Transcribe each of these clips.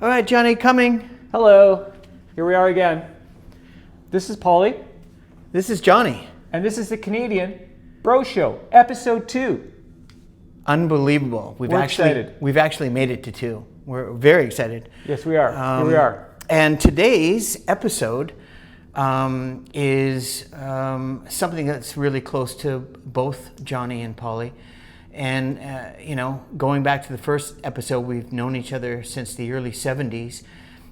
All right, Johnny, coming. Hello, here we are again. This is Pauly. This is Johnny. And this is the Canadian Bro Show, episode 2. Unbelievable. We're excited. We've actually made it to 2. We're very excited. Yes, we are. Here we are. And today's episode is something that's really close to both Johnny and Pauly. And, going back to the first episode, we've known each other since the early 70s.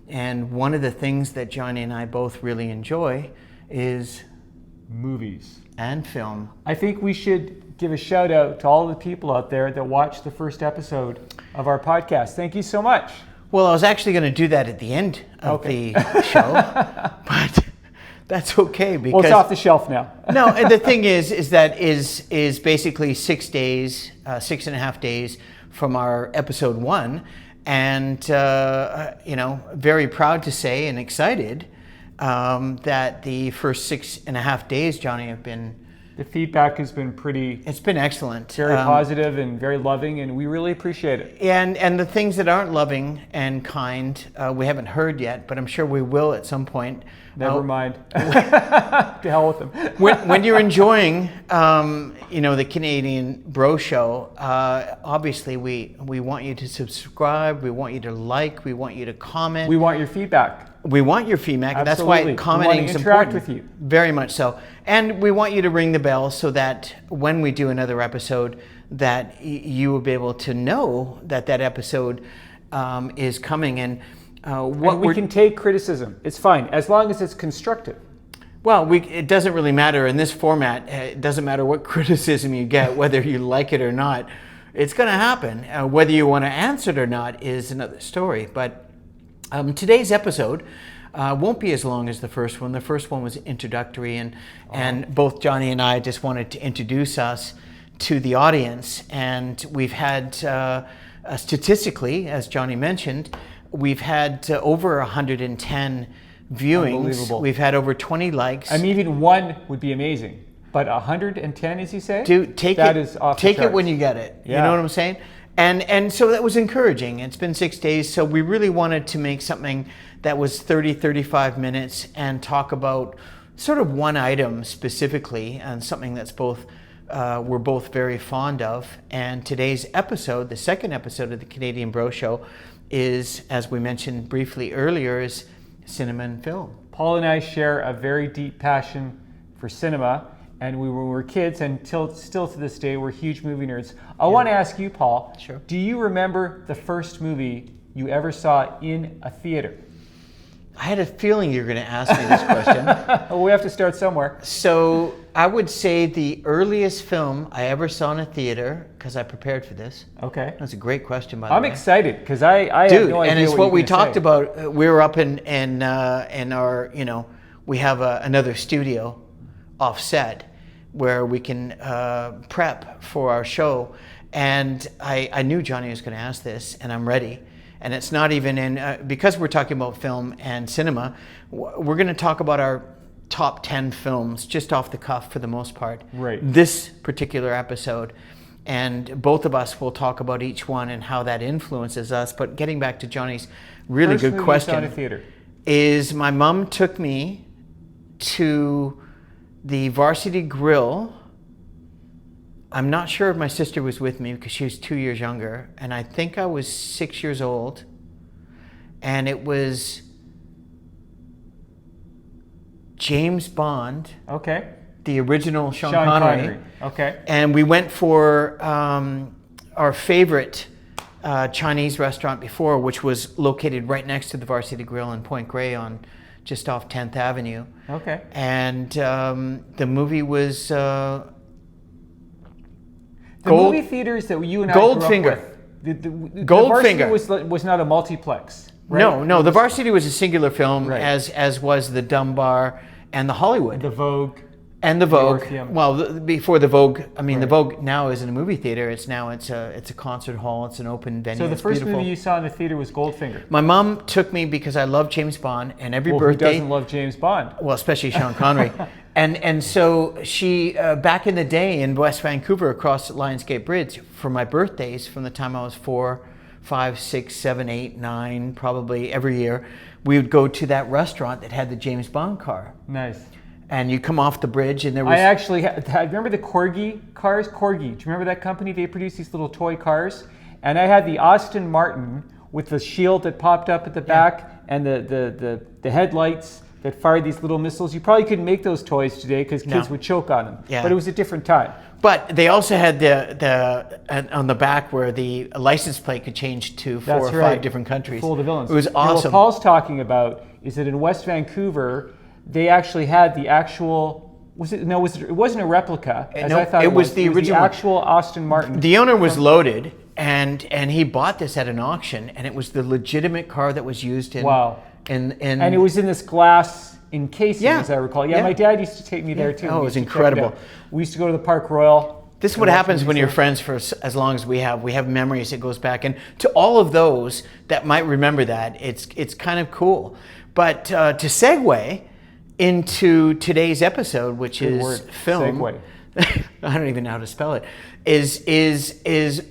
And one of the things that Johnny and I both really enjoy is movies and film. I think we should give a shout out to all the people out there that watched the first episode of our podcast. Thank you so much. Well, I was actually going to do that at the end of the show, but that's okay because well, it's off the shelf now. No, and the thing is that is basically 6 days, 6.5 days from our episode 1, and very proud to say and excited that the first 6.5 days, Johnny, have been. The feedback has been It's been excellent. Very positive and very loving, and we really appreciate it. And the things that aren't loving and kind, we haven't heard yet, but I'm sure we will at some point. Never mind. To hell with them. when you're enjoying, the Canadian Bro Show, obviously we want you to subscribe, we want you to like, we want you to comment. We want your feedback. We want your feedback, and that's why commenting is important. We want to interact with you. Very much so. And we want you to ring the bell so that when we do another episode, that you will be able to know that episode is coming. And we can take criticism. It's fine, as long as it's constructive. Well, it doesn't really matter in this format. It doesn't matter what criticism you get, whether you like it or not. It's going to happen. Whether you want to answer it or not is another story. But today's episode won't be as long as the first one. The first one was introductory, and both Johnny and I just wanted to introduce us to the audience. And we've had, statistically, as Johnny mentioned, we've had over 110 viewings. We've had over 20 likes. I mean, even one would be amazing. But 110, as you say? Dude, take it when you get it. Yeah. You know what I'm saying? And so that was encouraging. It's been 6 days, so we really wanted to make something that was 30, 35 minutes and talk about sort of one item specifically and something that's we're both very fond of. And today's episode, the second episode of the Canadian Bro Show, is, as we mentioned briefly earlier, is cinema and film. Paul and I share a very deep passion for cinema. And when we were kids, and still to this day, we're huge movie nerds. I want to ask you, Paul, Sure. Do you remember the first movie you ever saw in a theater? I had a feeling you were going to ask me this question. Well, we have to start somewhere. So I would say the earliest film I ever saw in a theater, because I prepared for this. Okay. That's a great question, by the way. I'm excited, because I have no idea and it's what we talked say. about. We were up in our, we have another studio offset where we can prep for our show. And I knew Johnny was going to ask this, and I'm ready. And it's not even in, because we're talking about film and cinema, we're going to talk about our top 10 films just off the cuff for the most part. Right. This particular episode. And both of us will talk about each one and how that influences us. But getting back to Johnny's really good question, in a theater. Is my mom took me to the Varsity Grill. I'm not sure if my sister was with me because she was 2 years younger, and I think I was 6 years old, and it was James Bond. Okay. The original Sean Connery. Okay. And we went for our favorite Chinese restaurant before, which was located right next to the Varsity Grill in Point Grey on just off 10th Avenue. Okay. And the movie was movie theaters that you and I Goldfinger. grew up with. The Goldfinger Varsity was not a multiplex, right? No. The Varsity was a singular film, right. as was the Dunbar and the Hollywood. The Vogue. And the Vogue. Orpheum. Well, before the Vogue, I mean, Right. the Vogue now isn't a movie theater. It's a concert hall. It's an open venue. So the It's first beautiful. movie you saw in the theater was Goldfinger. My mom took me because I love James Bond, and every Who birthday. doesn't love James Bond? Well, especially Sean Connery. and so she, back in the day in West Vancouver across Lionsgate Bridge, for my birthdays from the time I was 5, 6, 7, 8, 9, probably every year, we would go to that restaurant that had the James Bond car. Nice. And you come off the bridge and there was... I actually remember the Corgi cars? Corgi. Do you remember that company? They produced these little toy cars. And I had the Aston Martin with the shield that popped up at the back and the headlights that fired these little missiles. You probably couldn't make those toys today because kids would choke on them. Yeah. But it was a different time. But they also had the on the back where the license plate could change to 4 or 5 different countries. Full of the villains. It was awesome. What Paul's talking about is that in West Vancouver, they actually had the actual. It wasn't a replica. I thought it was the original. The actual Aston Martin. The owner was loaded, and he bought this at an auction, and it was the legitimate car that was used in. Wow. And it was in this glass encasing, as I recall. Yeah, my dad used to take me there too. Oh, it was incredible. We used to go to the Park Royal. This is what happens when you're friends for as long as we have. We have memories that goes back, and to all of those that might remember that, it's kind of cool. But to segue into today's episode, which is film. Segue. I don't even know how to spell it. Is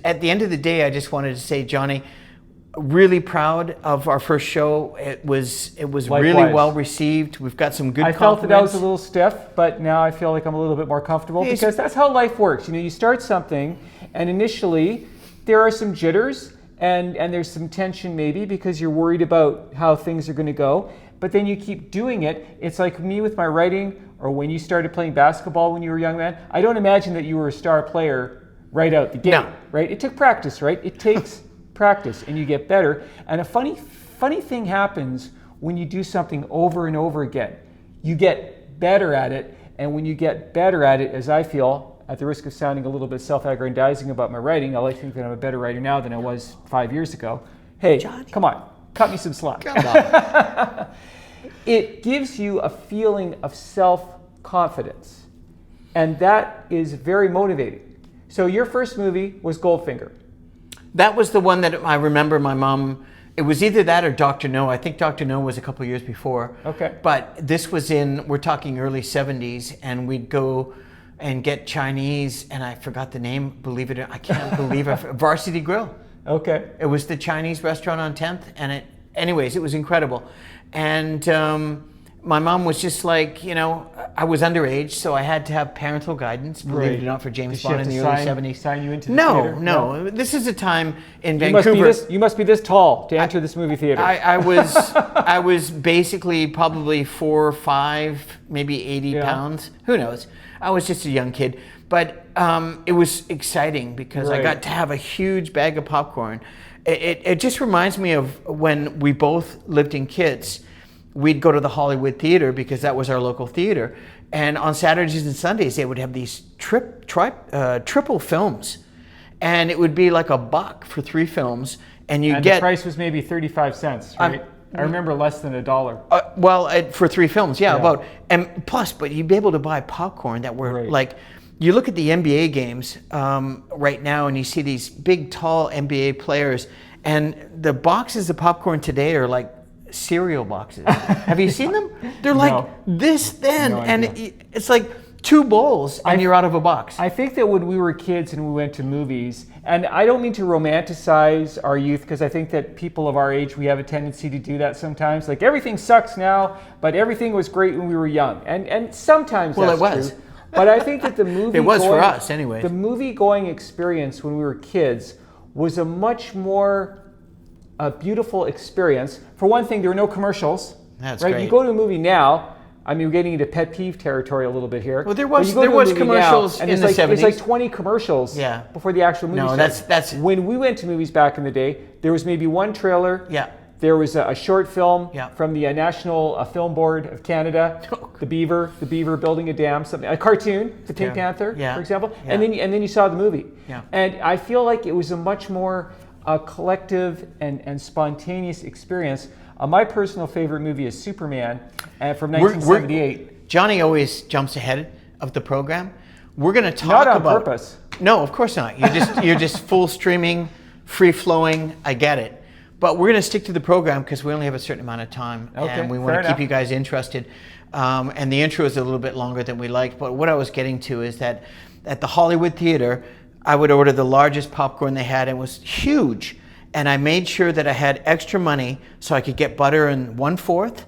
at the end of the day, I just wanted to say, Johnny, really proud of our first show. It was really well received. We've got some good. I felt that I was a little stiff, but now I feel like I'm a little bit more comfortable because that's how life works. You start something, and initially there are some jitters and there's some tension maybe because you're worried about how things are going to go. But then you keep doing it. It's like me with my writing, or when you started playing basketball when you were a young man. I don't imagine that you were a star player right out the gate. No. Right? It took practice, right? It takes practice, and you get better. And a funny thing happens when you do something over and over again. You get better at it, and when you get better at it, as I feel, at the risk of sounding a little bit self-aggrandizing about my writing, I like to think that I'm a better writer now than I was 5 years ago. Hey, Johnny, come on, cut me some slack. Come on. It gives you a feeling of self-confidence, and that is very motivating. So your first movie was Goldfinger. That was the one that I remember my mom, it was either that or Dr. No. I think Dr. No was a couple of years before. Okay. But this was we're talking early 70s, and we'd go and get Chinese, and I forgot the name, believe it or not, I can't believe it, Varsity Grill. Okay. It was the Chinese restaurant on 10th, and anyways, it was incredible. And my mom was just like, I was underage, so I had to have parental guidance, believe it or not, for James Bond in the early 70s. Sign you into the theater? No. This is a time in Vancouver. You must be this tall to enter this movie theater. I was basically probably 4 or 5, maybe 80 pounds. Who knows? I was just a young kid. But it was exciting because I got to have a huge bag of popcorn. It just reminds me of when we both lived in Kitts. We'd go to the Hollywood Theater because that was our local theater. And on Saturdays and Sundays, they would have these triple films. And it would be like $1 for 3 films. And the price was maybe 35 cents, right? I remember less than $1. For 3 films, about. And plus, but you'd be able to buy popcorn that were like, you look at the NBA games right now and you see these big, tall NBA players. And the boxes of popcorn today are like cereal boxes. Have you seen them? They're like this thin, and it's like 2 bowls, and you're out of a box. I think that when we were kids and we went to movies, and I don't mean to romanticize our youth, because I think that people of our age, we have a tendency to do that sometimes. Like, everything sucks now, but everything was great when we were young. And sometimes that's true. But I think that the movie... It was for us, anyway. The movie-going experience when we were kids was a much more... a beautiful experience. For one thing, there were no commercials. That's great. You go to a movie now, I mean, we're getting into pet peeve territory a little bit here. Well, there was commercials in the 70s. There's like 20 commercials before the actual movie starts. That's... When we went to movies back in the day, there was maybe 1 trailer. Yeah. There was a short film from the National Film Board of Canada, the beaver building a dam, a cartoon, the Pink Panther, for example. Yeah. And then you saw the movie. Yeah. And I feel like it was a much more collective and spontaneous experience. My personal favorite movie is Superman from 1978. Johnny always jumps ahead of the program. We're going to talk about... Not on purpose. No, of course not. You're just full streaming, free flowing. I get it. But we're going to stick to the program because we only have a certain amount of time, and we want to keep you guys interested. And the intro is a little bit longer than we liked. But what I was getting to is that at the Hollywood Theater, I would order the largest popcorn they had, and it was huge. and I made sure that I had extra money so I could get butter in 1/4,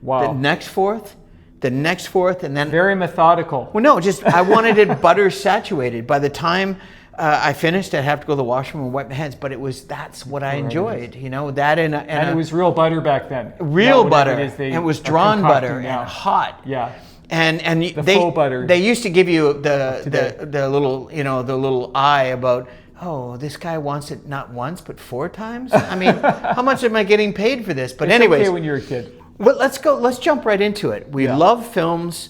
Wow. the next fourth, the next fourth, and then... Very methodical. Well, no, just I wanted it butter saturated. By the time I finished, I'd have to go to the washroom and wipe my hands, but that's what I enjoyed, you know, that and it was real butter back then. Real butter, and it was drawn butter and hot. Yeah. And faux butter. They used to give you the little, you know, the little eye about, oh, this guy wants it not once but 4 times. I mean, how much am I getting paid for this? But anyways, okay when you're a kid. Well, let's jump right into it. We love films.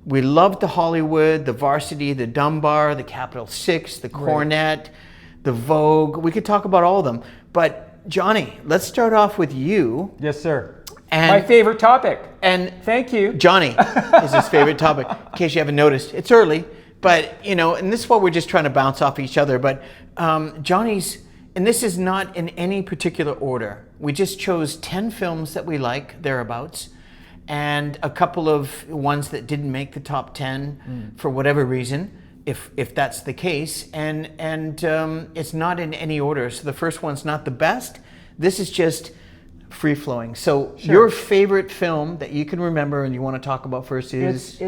We loved the Hollywood, the Varsity, the Dunbar, the Capital 6, the Cornet, the Vogue. We could talk about all of them. But Johnny, let's start off with you. Yes, sir. And my favorite topic. And thank you. Johnny is his favorite topic. In case you haven't noticed, it's early, but you know, and this is what we're just trying to bounce off each other. But Johnny's, and this is not in any particular order. We just chose 10 films that we like, thereabouts, and a couple of ones that didn't make the top 10 for whatever reason, if that's the case. And it's not in any order. So the first one's not the best. This is just free flowing. So your favorite film that you can remember and you want to talk about first is?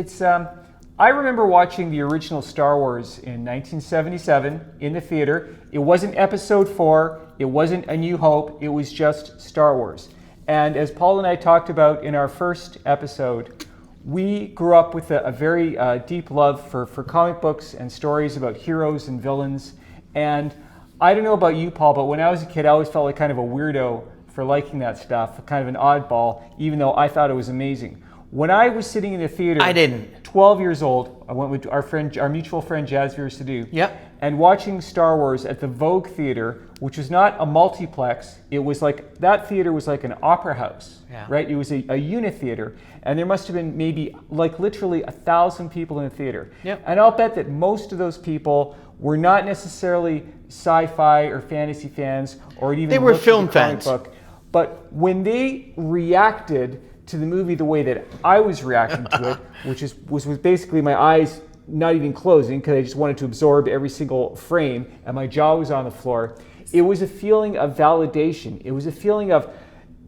I remember watching the original Star Wars in 1977 in the theater. It wasn't Episode 4. It wasn't A New Hope. It was just Star Wars. And as Paul and I talked about in our first episode, we grew up with a very deep love for comic books and stories about heroes and villains. And I don't know about you, Paul, but when I was a kid, I always felt like kind of a weirdo for liking that stuff, kind of an oddball, even though I thought it was amazing. When I was sitting in the theater, I didn't. 12 years old, I went with our mutual friend Jasvir Sadu. Yep. And watching Star Wars at the Vogue Theater, which was not a multiplex, it was like, that theater was like an opera house, right? It was a unit theater, and there must have been maybe like literally 1,000 people in the theater. Yep. And I'll bet that most of those people were not necessarily sci-fi or fantasy fans, or even they were film fans. Book. But when they reacted to the movie the way that I was reacting to it, which was basically my eyes not even closing because I just wanted to absorb every single frame, and my jaw was on the floor, it was a feeling of validation. It was a feeling of,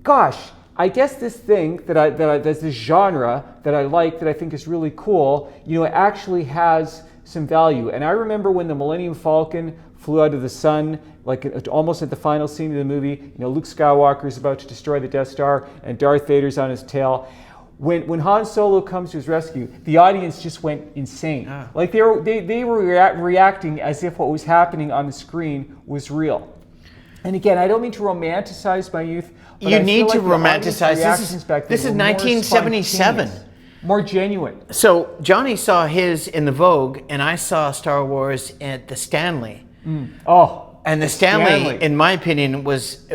gosh, I guess this thing that's this genre that I like, that I think is really cool, you know, it actually has some value. And I remember when the Millennium Falcon flew out of the sun, like almost at the final scene of the movie, you know, Luke Skywalker is about to destroy the Death Star and Darth Vader's on his tail. When Han Solo comes to his rescue, the audience just went insane. Like they were reacting as if what was happening on the screen was real. And again, I don't mean to romanticize my youth. But you I need feel to like romanticize. This is 1977. More genuine. So Johnny saw his in the Vogue, and I saw Star Wars at the Stanley. Oh, and the Stanley, in my opinion, was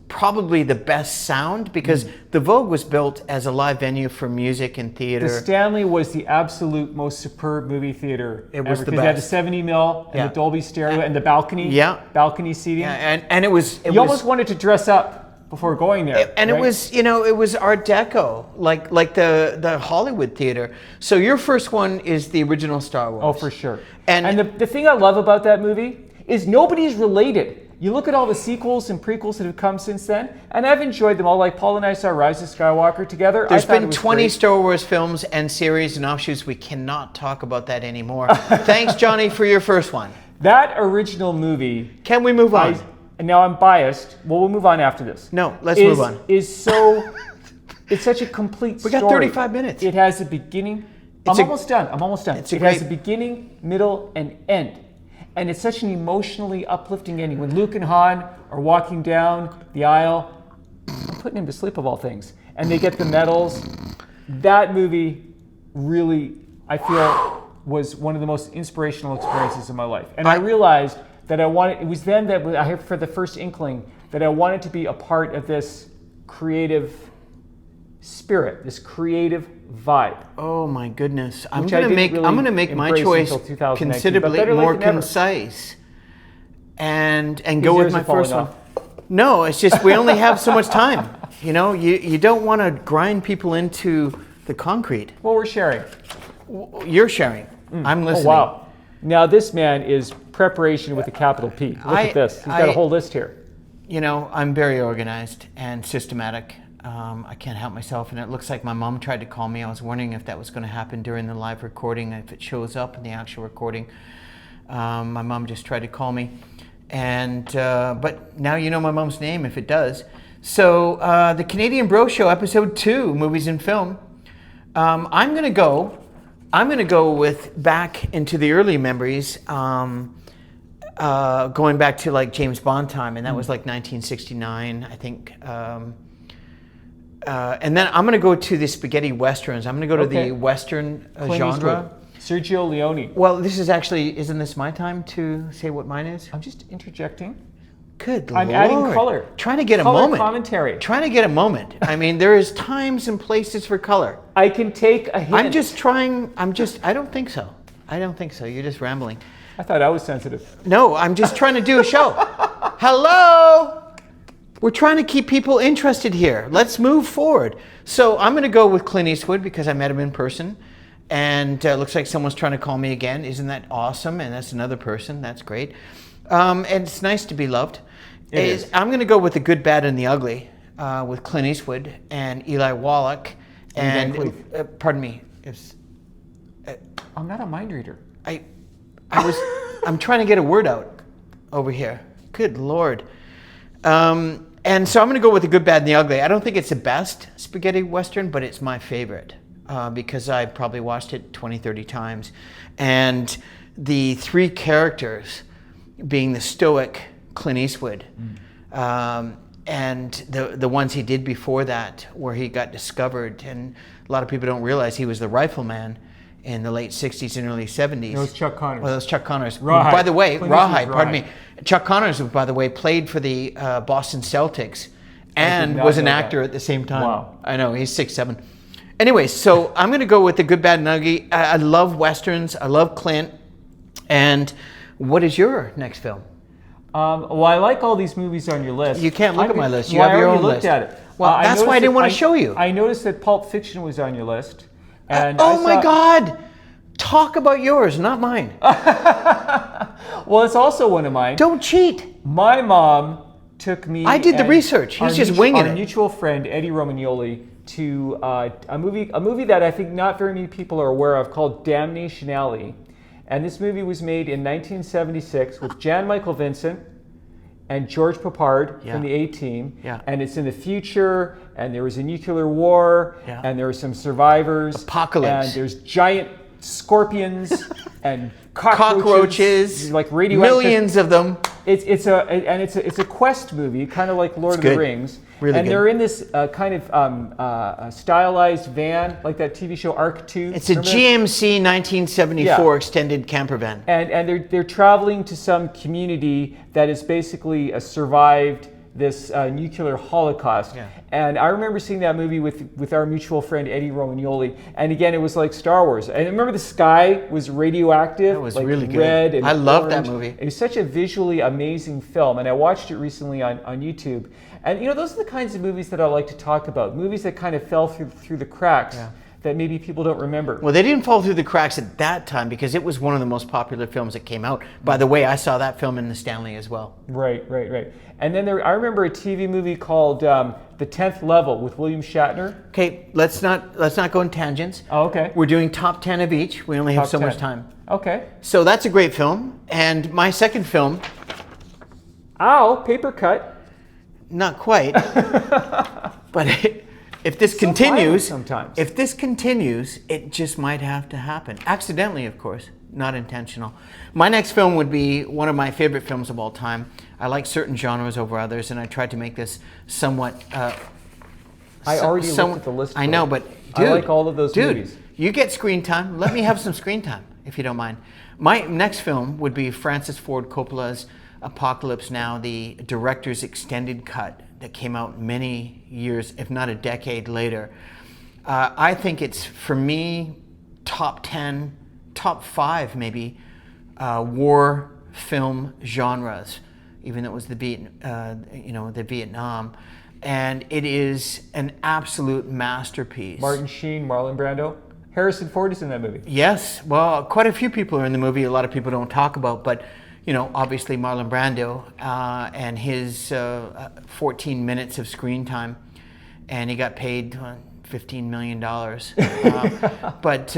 probably the best sound, because the Vogue was built as a live venue for music and theater. The Stanley was the absolute most superb movie theater. It was ever, the best. It had the 70 mil and the Dolby stereo and the balcony. Balcony seating. And it was. You almost wanted to dress up before going there. And right? it was, you know, it was Art Deco, like the Hollywood theater. So your first one is the original Star Wars. Oh, for sure. And the thing I love about that movie is nobody's related. You look at all the sequels and prequels that have come since then, and I've enjoyed them all. Like Paul and I saw Rise of Skywalker together. There's been 20 Star Wars films and series and offshoots. We cannot talk about that anymore. Thanks, Johnny, for your first one. That original movie. Can we move on? And now I'm biased. Well, we'll move on after this. No, let's move on. It's such a complete story. We got 35 minutes. It has a beginning. I'm almost done. It has a beginning, middle, and end. And it's such an emotionally uplifting ending. When Luke and Han are walking down the aisle, I'm putting him to sleep of all things, and they get the medals. That movie really, I feel, was one of the most inspirational experiences of my life. And I realized that it was then that I had for the first inkling that I wanted to be a part of this creative spirit, this creative vibe. Oh my goodness! I'm going to make my choice considerably more concise, and go with my first one. No, it's just we only have so much time. You know, you don't want to grind people into the concrete. Well, we're sharing. You're sharing. I'm listening. Oh, wow! Now this man is preparation with a capital P. Look at this. He's got a whole list here. I'm very organized and systematic. I can't help myself, and it looks like my mom tried to call me. I was wondering if that was going to happen during the live recording, if it shows up in the actual recording. My mom just tried to call me, and but now you know my mom's name if it does. So the Canadian Bro Show, episode 2, movies and film. I'm gonna go with back into the early memories. Going back to like James Bond time, and that was like 1969, I think. And then I'm going to go to the spaghetti westerns. I'm going to go to the western genre. Sergio Leone. Well, isn't this my time to say what mine is? I'm just interjecting. Good Lord. I'm adding color. Trying to get a color moment. Commentary. Trying to get a moment. I mean, there is times and places for color. I can take a hint. I don't think so. You're just rambling. I thought I was sensitive. No, I'm just trying to do a show. Hello? We're trying to keep people interested here. Let's move forward. So I'm going to go with Clint Eastwood because I met him in person. And it looks like someone's trying to call me again. Isn't that awesome? And that's another person. That's great. And it's nice to be loved. I'm going to go with The Good, Bad, and the Ugly with Clint Eastwood and Eli Wallach. And pardon me. I'm not a mind reader. I'm trying to get a word out over here. Good Lord. And so I'm going to go with The Good, Bad, and the Ugly. I don't think it's the best spaghetti western, but it's my favorite because I probably watched it 20, 30 times. And the 3 characters being the stoic Clint Eastwood and the ones he did before that where he got discovered. And a lot of people don't realize he was the rifleman in the late 60s and early 70s. Those Chuck Connors. Well, those Chuck Connors. Rawhide. By the way, Rawhide, pardon Rawhide. me. Chuck Connors, by the way, played for the Boston Celtics and was an actor at the same time. Wow. I know, he's 6'7". Anyway, so I'm going to go with The Good, Bad, and Ugly. I love westerns. I love Clint. And what is your next film? Well, I like all these movies on your list. You can't look at my list. You well, have your I own already list. looked at it. Well, that's why I didn't want to show you. I noticed that Pulp Fiction was on your list. And my God! Talk about yours, not mine. Well, it's also one of mine. Don't cheat. My mom took me. I did the research. He's just winging it. Our mutual friend Eddie Romagnoli to a movie that I think not very many people are aware of called Damnation Alley, and this movie was made in 1976 with Jan Michael Vincent and George Papard from the A-Team. Yeah. And it's in the future, and there was a nuclear war, and there were some survivors. Apocalypse. And there's giant scorpions and cockroaches, like radioactive. Millions of them. It's a quest movie, kind of like Lord of the Rings. Really and good. they're in this kind of stylized van, like that TV show Arc 2. It's a GMC 1974 extended camper van. And they're traveling to some community that has basically survived this nuclear holocaust. Yeah. And I remember seeing that movie with our mutual friend Eddie Romagnoli. And again, it was like Star Wars. And I remember the sky was radioactive. That was like really good. Red and I loved orange. that movie. It was such a visually amazing film. And I watched it recently on YouTube. And those are the kinds of movies that I like to talk about. Movies that kind of fell through the cracks. Yeah. That maybe people don't remember. Well, they didn't fall through the cracks at that time because it was one of the most popular films that came out. By the way, I saw that film in the Stanley as well. Right. And then I remember a TV movie called The 10th Level with William Shatner. Okay, let's not go in tangents. Oh, okay. We're doing top 10 of each. We only have so much time. Okay. So that's a great film. And my second film. Ow, paper cut. Not quite. But if this continues, sometimes. If this continues, it just might have to happen. Accidentally, of course, not intentional. My next film would be one of my favorite films of all time. I like certain genres over others, and I tried to make this somewhat. I already looked at the list. I know, but dude, I like all of those movies. You get screen time. Let me have some screen time, if you don't mind. My next film would be Francis Ford Coppola's Apocalypse Now, the director's extended cut that came out many years, if not a decade later. I think it's, for me, top 10, top 5 maybe, war film genres, even though it was the Vietnam. And it is an absolute masterpiece. Martin Sheen, Marlon Brando. Harrison Ford is in that movie. Yes, well, quite a few people are in the movie. A lot of people don't talk about, but obviously Marlon Brando and his 14 minutes of screen time, and he got paid $15 million. But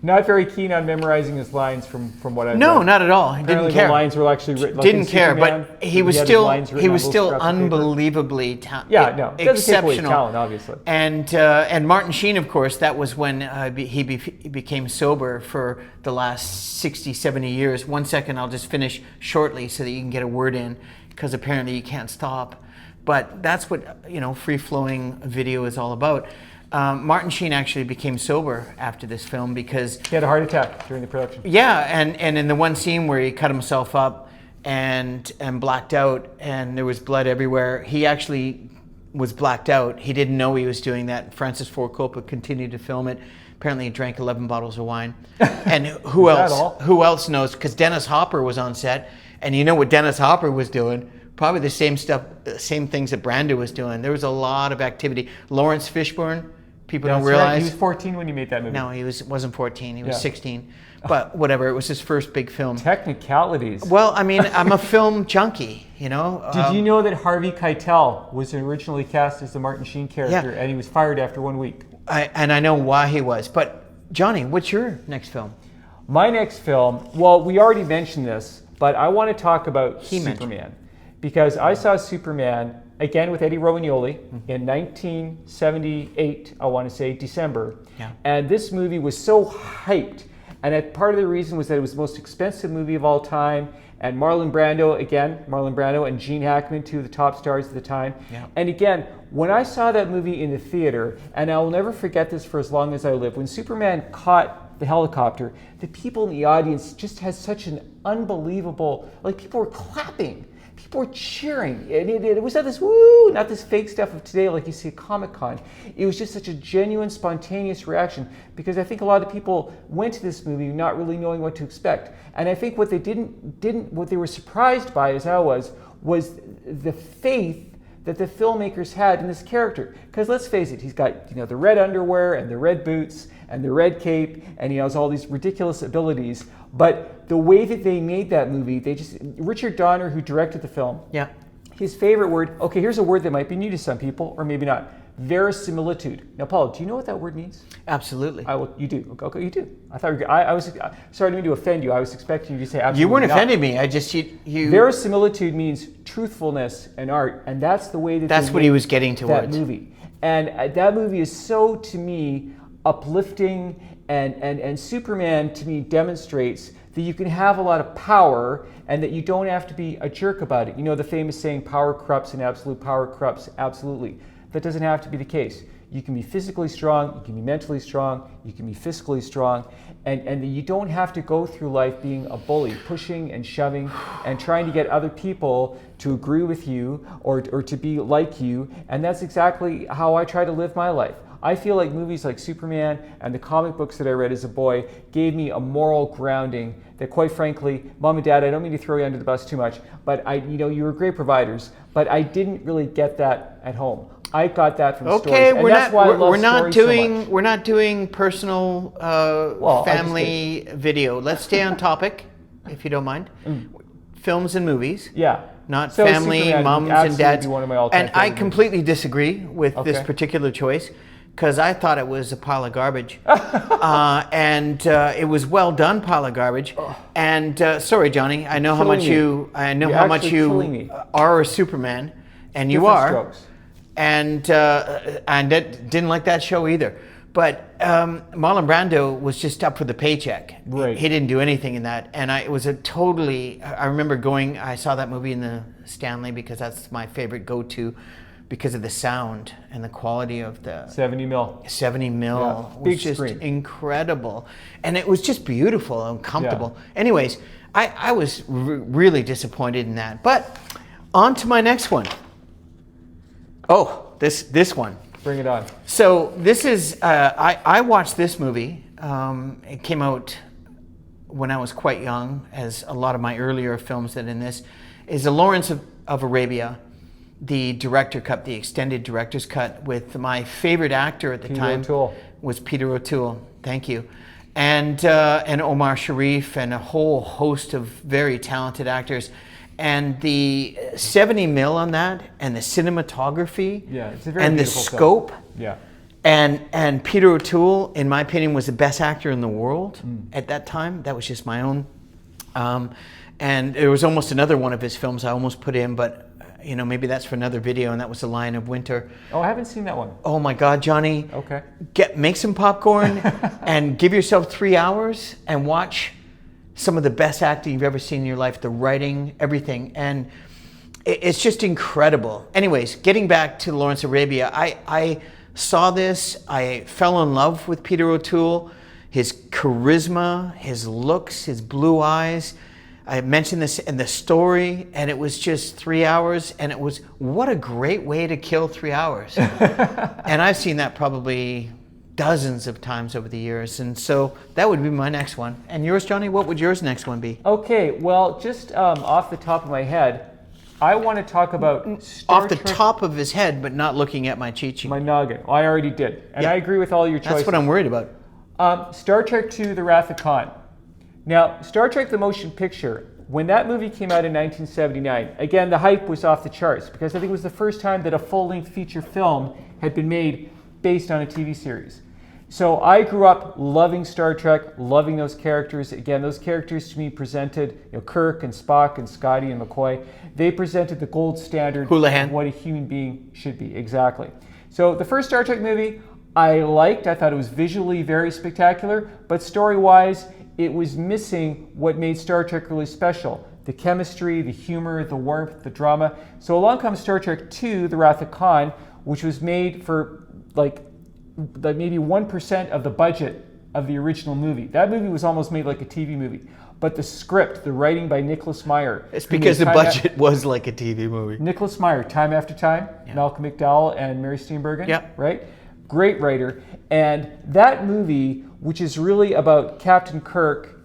not very keen on memorizing his lines from what I've no, read. not at all. He didn't care. The lines were actually written. Didn't care, but he was still unbelievably talented. Yeah, no, it doesn't take away his exceptional talent, obviously. And Martin Sheen, of course, that was when he became sober for the last 60, 70 years. 1 second, I'll just finish shortly so that you can get a word in, because apparently you can't stop. But that's what free-flowing video is all about. Martin Sheen actually became sober after this film because he had a heart attack during the production. Yeah, and in the one scene where he cut himself up and blacked out, and there was blood everywhere, he actually was blacked out. He didn't know he was doing that. Francis Ford Coppola continued to film it. Apparently, he drank 11 bottles of wine. And who else? Who else knows? Because Dennis Hopper was on set, and you know what Dennis Hopper was doing? Probably the same stuff, same things that Brando was doing. There was a lot of activity. Lawrence Fishburne. People don't realize. Right. He was 14 when you made that movie. No, he wasn't 14. He was 16. But whatever, it was his first big film. Technicalities. Well, I mean, I'm a film junkie, Did you know that Harvey Keitel was originally cast as the Martin Sheen character, and he was fired after 1 week? And I know why he was. But Johnny, what's your next film? My next film, well, we already mentioned this, but I want to talk about Superman. Because I saw Superman again with Eddie Romagnoli in 1978, I want to say, December. Yeah. And this movie was so hyped. And part of the reason was that it was the most expensive movie of all time. And Marlon Brando and Gene Hackman, two of the top stars at the time. Yeah. And again, when I saw that movie in the theater, and I will never forget this for as long as I live, when Superman caught the helicopter, the people in the audience just had such an unbelievable, people were clapping. People were cheering, and it was not this woo, not this fake stuff of today like you see at Comic-Con. It was just such a genuine, spontaneous reaction, because I think a lot of people went to this movie not really knowing what to expect. And I think what they what they were surprised by, as I was the faith that the filmmakers had in this character. Because let's face it, he's got the red underwear and the red boots and the red cape, and he has all these ridiculous abilities. But the way that they made that movie, Richard Donner, who directed the film, his favorite word, okay, here's a word that might be new to some people, or maybe not, verisimilitude. Now, Paul, do you know what that word means? Absolutely. You do. Okay, you do. I thought I was sorry, I didn't mean to offend you. I was expecting you to say absolutely. You weren't not. offending me. I just you. Verisimilitude means truthfulness in art, and that's the way that's what he was getting towards. That movie, and that movie is so, to me, uplifting, and Superman to me demonstrates that you can have a lot of power and that you don't have to be a jerk about it. You know the famous saying, power corrupts and absolute power corrupts absolutely. That doesn't have to be the case. You can be physically strong, you can be mentally strong, you can be fiscally strong, and you don't have to go through life being a bully, pushing and shoving and trying to get other people to agree with you or to be like you. And that's exactly how I try to live my life. I feel like movies like Superman and the comic books that I read as a boy gave me a moral grounding that, quite frankly, Mom and Dad, I don't mean to throw you under the bus too much, but you were great providers, but I didn't really get that at home. I got that from stories. Okay, And we're not doing personal family video. Let's stay on topic, if you don't mind. Films and movies. Yeah. Not so family, Superman moms and dads. One of my all-time and I movies. completely disagree with this particular choice, because I thought it was a pile of garbage. And it was well done pile of garbage. And sorry, Johnny, I know how much you are a Superman, and you are. Strokes. And didn't like that show either. But Marlon Brando was just up for the paycheck. Right. He didn't do anything in that. And I remember I saw that movie in the Stanley, because that's my favorite go-to, because of the sound and the quality of the 70 mil. 70 mil was just screen. incredible. And it was just beautiful and comfortable. Yeah. Anyways, I was really disappointed in that. But on to my next one. Oh, this one. Bring it on. So this is, I watched this movie. It came out when I was quite young, as a lot of my earlier films that in this, is the Lawrence of Arabia, the director cut, the extended director's cut, with my favorite actor at the time was Peter O'Toole. Thank you. and Omar Sharif and a whole host of very talented actors. And the 70 mil on that, and the cinematography, it's a very and the beautiful scope, film. and Peter O'Toole, in my opinion, was the best actor in the world at that time. That was just my own. And there was almost another one of his films I almost put in, but maybe that's for another video, and that was The Lion of Winter. Oh, I haven't seen that one. Oh my God, Johnny! Okay. Make some popcorn and give yourself 3 hours and watch some of the best acting you've ever seen in your life. The writing, everything, and it's just incredible. Anyways, getting back to Lawrence Arabia, I saw this. I fell in love with Peter O'Toole, his charisma, his looks, his blue eyes. I mentioned this in the story, and it was just 3 hours, and it was, what a great way to kill 3 hours. And I've seen that probably dozens of times over the years, and so that would be my next one. And yours, Johnny, what would yours next one be? Okay, well, just off the top of my head, I want to talk about Star Trek. Top of his head, but not looking at my cheat sheet. My noggin. Well, I already did, and I agree with all your choices. That's what I'm worried about. Star Trek II: The Wrath of Khan. Now, Star Trek: The Motion Picture, when that movie came out in 1979, again, the hype was off the charts because I think it was the first time that a full-length feature film had been made based on a TV series. So I grew up loving Star Trek, loving those characters. Again, those characters to me presented, Kirk and Spock and Scotty and McCoy, they presented the gold standard Houlihan. of what a human being should be. Exactly. So the first Star Trek movie I liked. I thought it was visually very spectacular, but story-wise, it was missing what made Star Trek really special. The chemistry, the humor, the warmth, the drama. So along comes Star Trek II: The Wrath of Khan, which was made for like maybe 1% of the budget of the original movie. That movie was almost made like a TV movie. But the script, the writing by Nicholas Meyer. It's because the budget was like a TV movie. Nicholas Meyer, Time After Time, Malcolm McDowell and Mary Steenburgen, right? Great writer. And that movie, which is really about Captain Kirk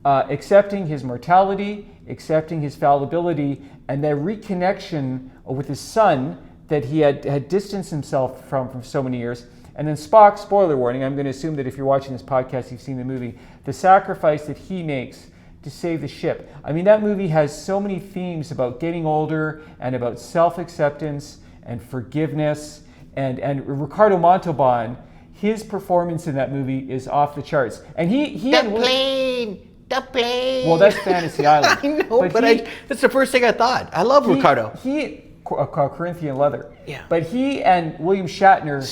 accepting his mortality, accepting his fallibility, and that reconnection with his son that he had distanced himself from so many years. And then Spock, spoiler warning, I'm going to assume that if you're watching this podcast, you've seen the movie, the sacrifice that he makes to save the ship. I mean, that movie has so many themes about getting older and about self-acceptance and forgiveness. And Ricardo Montalban, his performance in that movie is off the charts. And the plane. Well, that's Fantasy Island. I know, but that's the first thing I thought. I love Ricardo. Corinthian leather. Yeah. But he and William Shatner,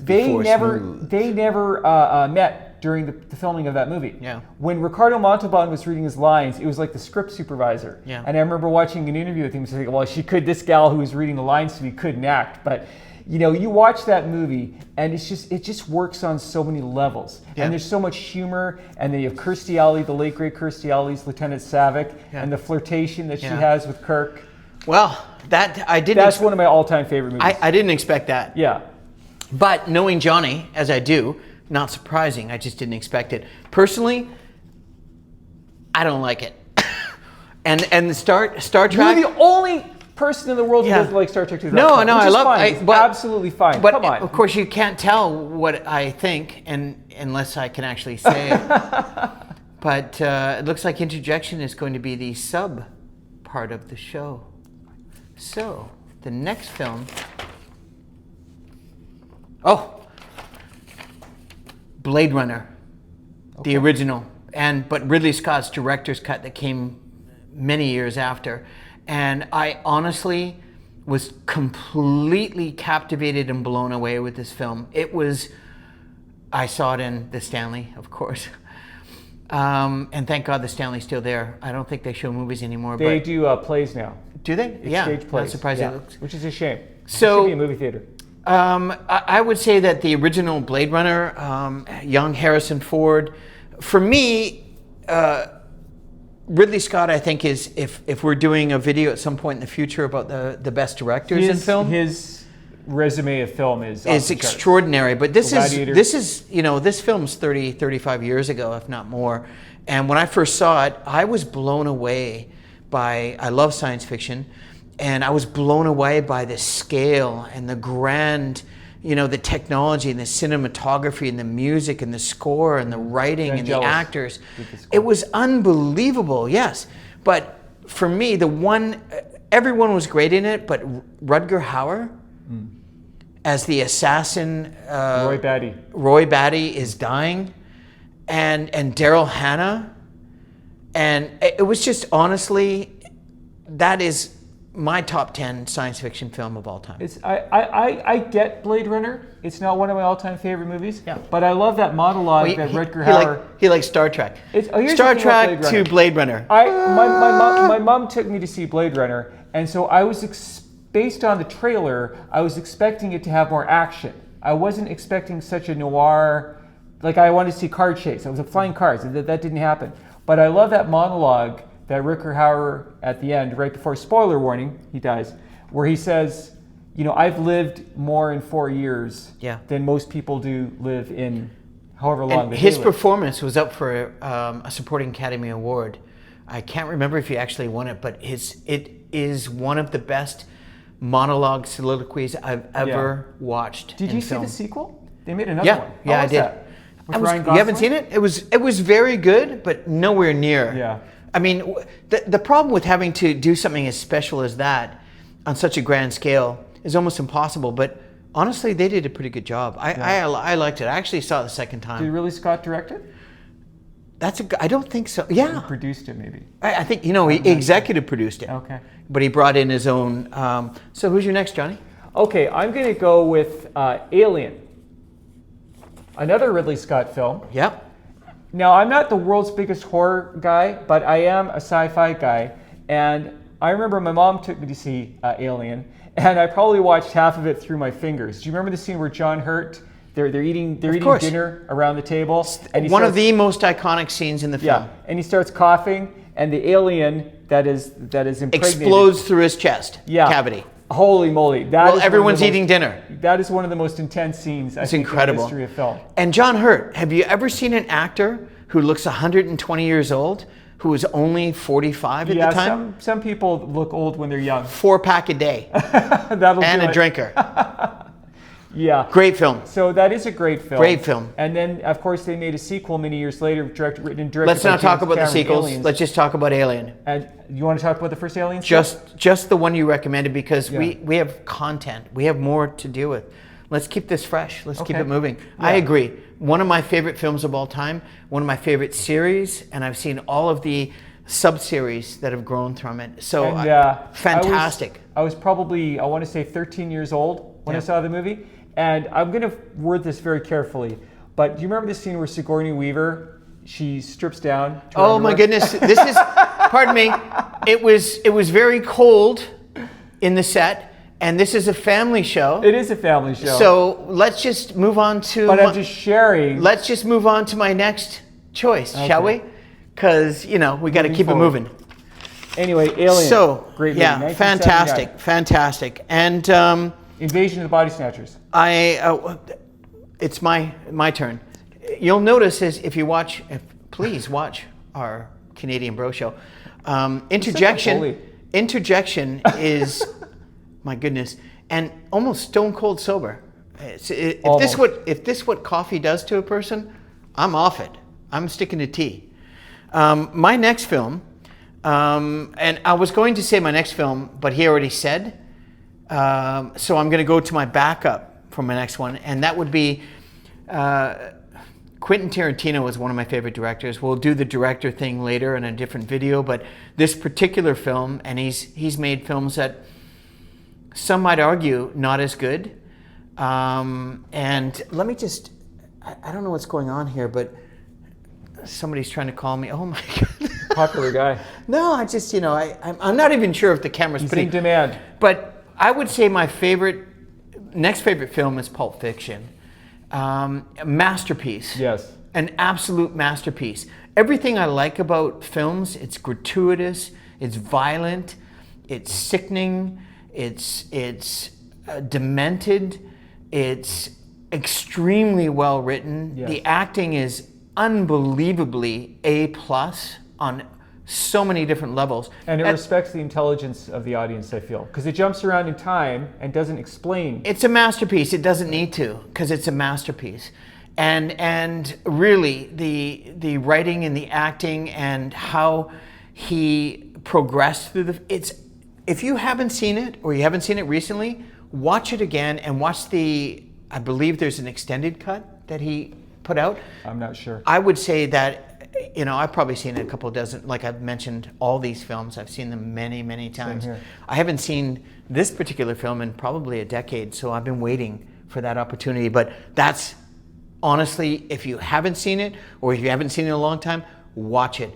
they never met during the filming of that movie. Yeah. When Ricardo Montalban was reading his lines, it was like the script supervisor. Yeah. And I remember watching an interview with him and saying, well, this gal who was reading the lines to me couldn't act. But you watch that movie and it just works on so many levels. Yeah. And there's so much humor, and then you have Kirstie Alley, the late great Kirstie Alley's Lieutenant Savick, and the flirtation that she has with Kirk. Well, that's one of my all-time favorite movies. I didn't expect that. Yeah. But knowing Johnny, as I do, not surprising. I just didn't expect it. Personally, I don't like it. and the Star Trek. You're the only person in the world who doesn't like Star Trek 2. No, I love it. It's absolutely fine. But come on. Of course, you can't tell what I think, unless I can actually say it. But it looks like interjection is going to be the sub part of the show. So, the next film... Blade Runner, the original. But Ridley Scott's director's cut that came many years after. And I honestly was completely captivated and blown away with this film. I saw it in the Stanley, of course. And thank God the Stanley's still there. I don't think they show movies anymore. They do plays now. Do they? It's stage plays. Not surprising. Yeah. Which is a shame. So, it should be a movie theater. I would say that the original Blade Runner, young Harrison Ford, for me, Ridley Scott, I think, is if we're doing a video at some point in the future about the best directors in film, his resume of film is extraordinary. But this Gladiator. This film's 30, 35 years ago, if not more. And when I first saw it, I was blown away I love science fiction, and I was blown away by the scale and the grand the technology and the cinematography and the music and the score and the writing and the actors. It was unbelievable, yes. But for me, everyone was great in it, but Rutger Hauer as the assassin, Roy Batty is dying, and Daryl Hannah, and it was just, honestly, that is my top 10 science fiction film of all time. I get Blade Runner. It's not one of my all-time favorite movies. Yeah. But I love that monologue that Rutger Hauer. He likes Star Trek. Star Trek to Blade Runner. My mom took me to see Blade Runner, and so I was based on the trailer, I was expecting it to have more action. I wasn't expecting such a noir. Like, I wanted to see car chase. I was flying cars. That didn't happen. But I love that monologue that Rutger Hauer at the end, right before, spoiler warning, he dies, where he says, I've lived more in 4 years than most people do live in however long they live. His performance was up for a supporting Academy Award. I can't remember if he actually won it, but it is one of the best monologue soliloquies I've ever watched. Did you see the sequel? They made another one. Yeah, I did. You haven't seen it? It was very good, but nowhere near. Yeah. I mean, the problem with having to do something as special as that on such a grand scale is almost impossible. But honestly, they did a pretty good job. I liked it. I actually saw it the second time. Did Ridley Scott direct it? I don't think so. Yeah. He produced it, maybe. I think, he executive produced it. Okay. But he brought in his own. So who's your next, Johnny? Okay, I'm going to go with Alien. Another Ridley Scott film. Yep. Now, I'm not the world's biggest horror guy, but I am a sci-fi guy. And I remember my mom took me to see Alien, and I probably watched half of it through my fingers. Do you remember the scene where John Hurt, they're eating dinner around the table? And one of the most iconic scenes in the film. Yeah, and he starts coughing, and the alien that is impregnated explodes through his chest cavity. Holy moly! Everyone's eating dinner. That is one of the most intense scenes in the history of film. And John Hurt, have you ever seen an actor who looks 120 years old, who was only 45 at the time? Yeah, some people look old when they're young. 4-pack a day. And a drinker. Yeah. Great film. So that is a great film. Great film. And then, of course, they made a sequel many years later, written and directed Let's not talk about the Cameron, sequels. Aliens. Let's just talk about Alien. And you want to talk about the first Alien? Just the one you recommended, because we have content. We have more to deal with. Let's keep this fresh. Let's keep it moving. Yeah. I agree. One of my favorite films of all time, one of my favorite series, and I've seen all of the sub-series that have grown from it. So fantastic. I was probably, I want to say 13 years old when I saw the movie. And I'm going to word this very carefully, but do you remember the scene where Sigourney Weaver, she strips down? Oh my goodness! This is, pardon me. It was very cold in the set, and this is a family show. It is a family show. So let's just move on to. But I'm just sharing. Let's just move on to my next choice, shall we? Because we got to keep it moving. Anyway, Alien. So great movie. Yeah, fantastic, and. Invasion of the Body Snatchers. It's my turn. You'll notice if you watch, please watch our Canadian Bro Show. Interjection is, my goodness, and almost stone cold sober. If this what coffee does to a person, I'm off it. I'm sticking to tea. My next film, and I was going to say my next film, but he already said. So I'm going to go to my backup for my next one, and that would be Quentin Tarantino is one of my favorite directors. We'll do the director thing later in a different video, but this particular film, and he's made films that some might argue not as good. And let me just, I don't know what's going on here, but somebody's trying to call me. Oh my God. Popular guy. No, I just, I'm not even sure if the camera's He's in demand. But I would say my next favorite film is Pulp Fiction. A masterpiece. Yes. An absolute masterpiece. Everything I like about films, it's gratuitous, it's violent, it's sickening, it's demented, it's extremely well written. Yes. The acting is unbelievably A+ on so many different levels. And it respects the intelligence of the audience, I feel, because it jumps around in time and doesn't explain. It's a masterpiece. It doesn't need to, because it's a masterpiece. And really, the writing and the acting and how he progressed through if you haven't seen it or you haven't seen it recently, watch it again and watch I believe there's an extended cut that he put out. I'm not sure. I would say that, I've probably seen a couple dozen, like I've mentioned all these films. I've seen them many, many times. Same here. I haven't seen this particular film in probably a decade, so I've been waiting for that opportunity. But that's, honestly, if you haven't seen it or if you haven't seen it in a long time, watch it.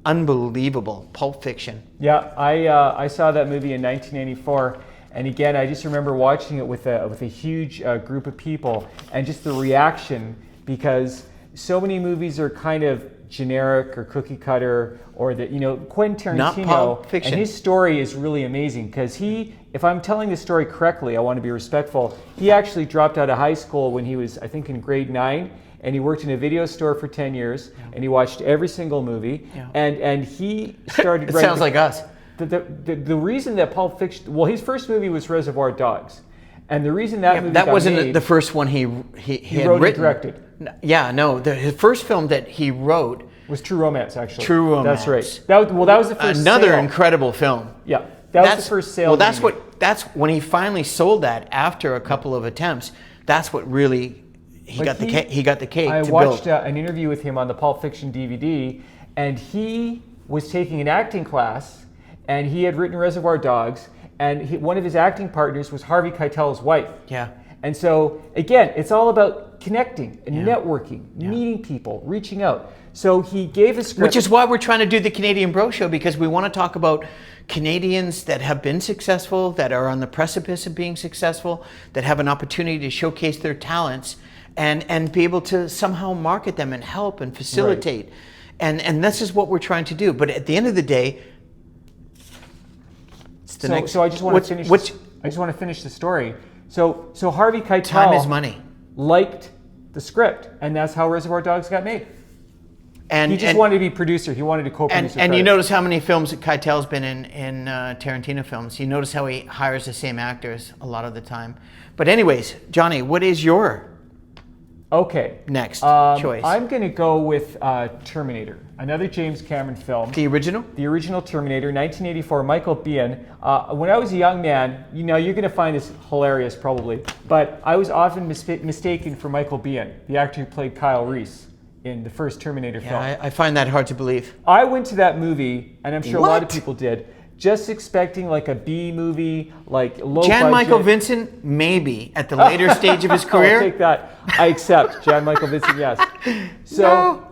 Unbelievable. Pulp Fiction. Yeah, I saw that movie in 1994. And again, I just remember watching it with a huge group of people and just the reaction, because so many movies are kind of generic or cookie cutter, or that, Quentin Not Tarantino, Pulp Fiction. and his story is really amazing because if I'm telling the story correctly, I want to be respectful, he actually dropped out of high school when he was, I think, in grade 9, and he worked in a video store for 10 years, and he watched every single movie, and he started It sounds like us. The reason that Pulp Fiction, his first movie was Reservoir Dogs, and the reason that movie that got wasn't made, the first one he had wrote written. and directed. Yeah, no, his first film that he wrote was True Romance, actually. True Romance. That's right. That was the first. Another sale. incredible film. Yeah, that was the first sale. Well, that's when he finally sold that after a couple of attempts. That's what really he got the cake. I to watched build. An interview with him on the Pulp Fiction DVD, and he was taking an acting class, and he had written Reservoir Dogs, and one of his acting partners was Harvey Keitel's wife. Yeah. And so, again, it's all about connecting and networking, meeting people, reaching out. So he gave a script. Which is why we're trying to do the Canadian Bro Show, because we want to talk about Canadians that have been successful, that are on the precipice of being successful, that have an opportunity to showcase their talents and be able to somehow market them and help and facilitate. Right. And this is what we're trying to do. But at the end of the day, So I just want to finish. I just want to finish the story. So Harvey Keitel, time is money, liked the script, and that's how Reservoir Dogs got made. And he just wanted to be producer. He wanted to co-produce. And you notice how many films that Keitel's been in Tarantino films. You notice how he hires the same actors a lot of the time. But anyways, Johnny, what is your next choice? I'm going to go with Terminator, another James Cameron film. The original? The original Terminator, 1984, Michael Biehn. When I was a young man, you're going to find this hilarious probably, but I was often mistaken for Michael Biehn, the actor who played Kyle Reese in the first Terminator film. I find that hard to believe. I went to that movie, and I'm sure a lot of people did, just expecting like a B movie, like low budget. Jan Michael Vincent, maybe at the later stage of his career. I'll take that. I accept Jan Michael Vincent, yes. So No.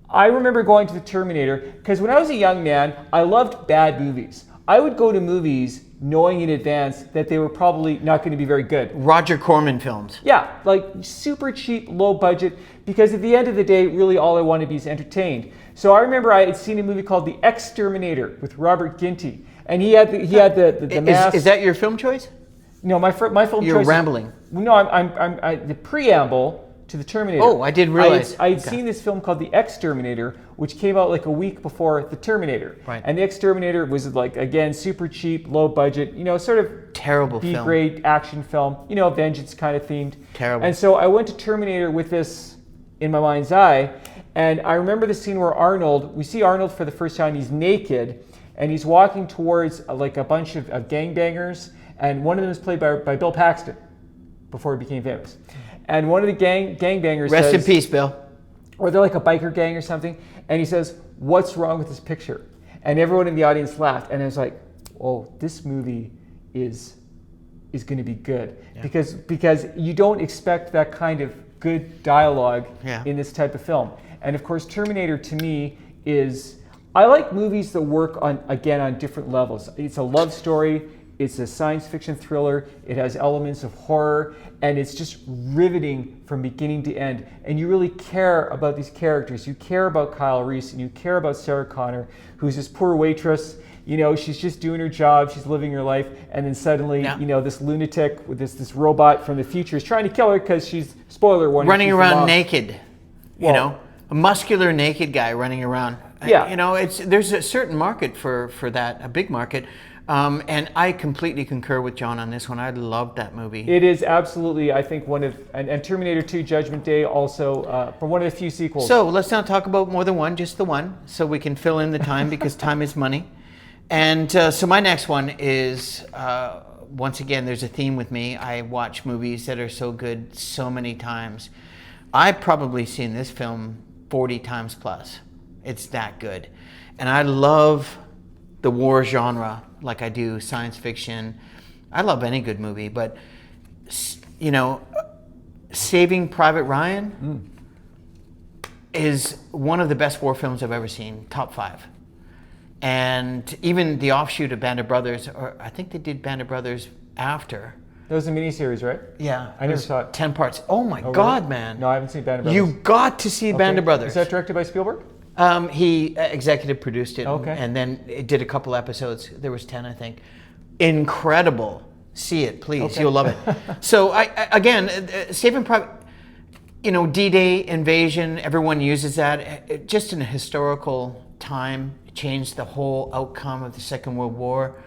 I remember going to the Terminator because when I was a young man, I loved bad movies. I would go to movies knowing in advance that they were probably not going to be very good. Roger Corman films. Yeah, like super cheap, low budget, because at the end of the day, really all I wanted to be is entertained. So I remember I had seen a movie called The Exterminator with Robert Ginty, and he had the mask. Is that your film choice? No, my film choice. You're rambling. No, I'm the preamble to the Terminator. Oh, I didn't realize. I had seen this film called The Exterminator, which came out like a week before The Terminator. Right. And The Exterminator was like, again, super cheap, low budget, sort of Terrible film. B-grade action film, vengeance kind of themed. Terrible. And so I went to Terminator with this in my mind's eye, and I remember the scene where we see Arnold for the first time, he's naked, and he's walking towards like a bunch of gangbangers, and one of them is played by Bill Paxton before he became famous. And one of the gangbangers says... Rest in peace, Bill. Or they're like a biker gang or something, and he says, "What's wrong with this picture?" And everyone in the audience laughed, and I was like, "Oh, this movie is going to be good." Yeah. Because you don't expect that kind of good dialogue in this type of film. And of course, Terminator to me is... I like movies that work on different levels. It's a love story, it's a science fiction thriller, it has elements of horror, and it's just riveting from beginning to end. And you really care about these characters. You care about Kyle Reese, and you care about Sarah Connor, who's this poor waitress. She's just doing her job, she's living her life, and then suddenly, this lunatic with this robot from the future is trying to kill her because she's, spoiler warning, running around naked, a muscular naked guy running around. Yeah. You know, there's a certain market for that, a big market. And I completely concur with John on this one. I loved that movie. It is absolutely, I think, one of, and Terminator 2 Judgment Day also, from one of the few sequels. So let's not talk about more than one, just the one, so we can fill in the time because time is money. And so my next one is, once again, there's a theme with me. I watch movies that are so good so many times. I've probably seen this film 40 times plus. It's that good. And I love the war genre like I do science fiction. I love any good movie, but, you know, Saving Private Ryan is one of the best war films I've ever seen, top 5. And even the offshoot of Band of Brothers, or I think they did Band of Brothers after. That was a miniseries, right? Yeah. I never saw it. 10 parts. Oh my God, really? man. No, I haven't seen Band of Brothers. You got to see Band of Brothers. Is that directed by Spielberg? He executive produced it, Okay. and then it did a couple episodes. There was 10, I think. Incredible. See it, please. Okay. You'll love it. So, again, Saving Private, you know, D-Day invasion, everyone uses that. Just in a historical time, it changed the whole outcome of the Second World War.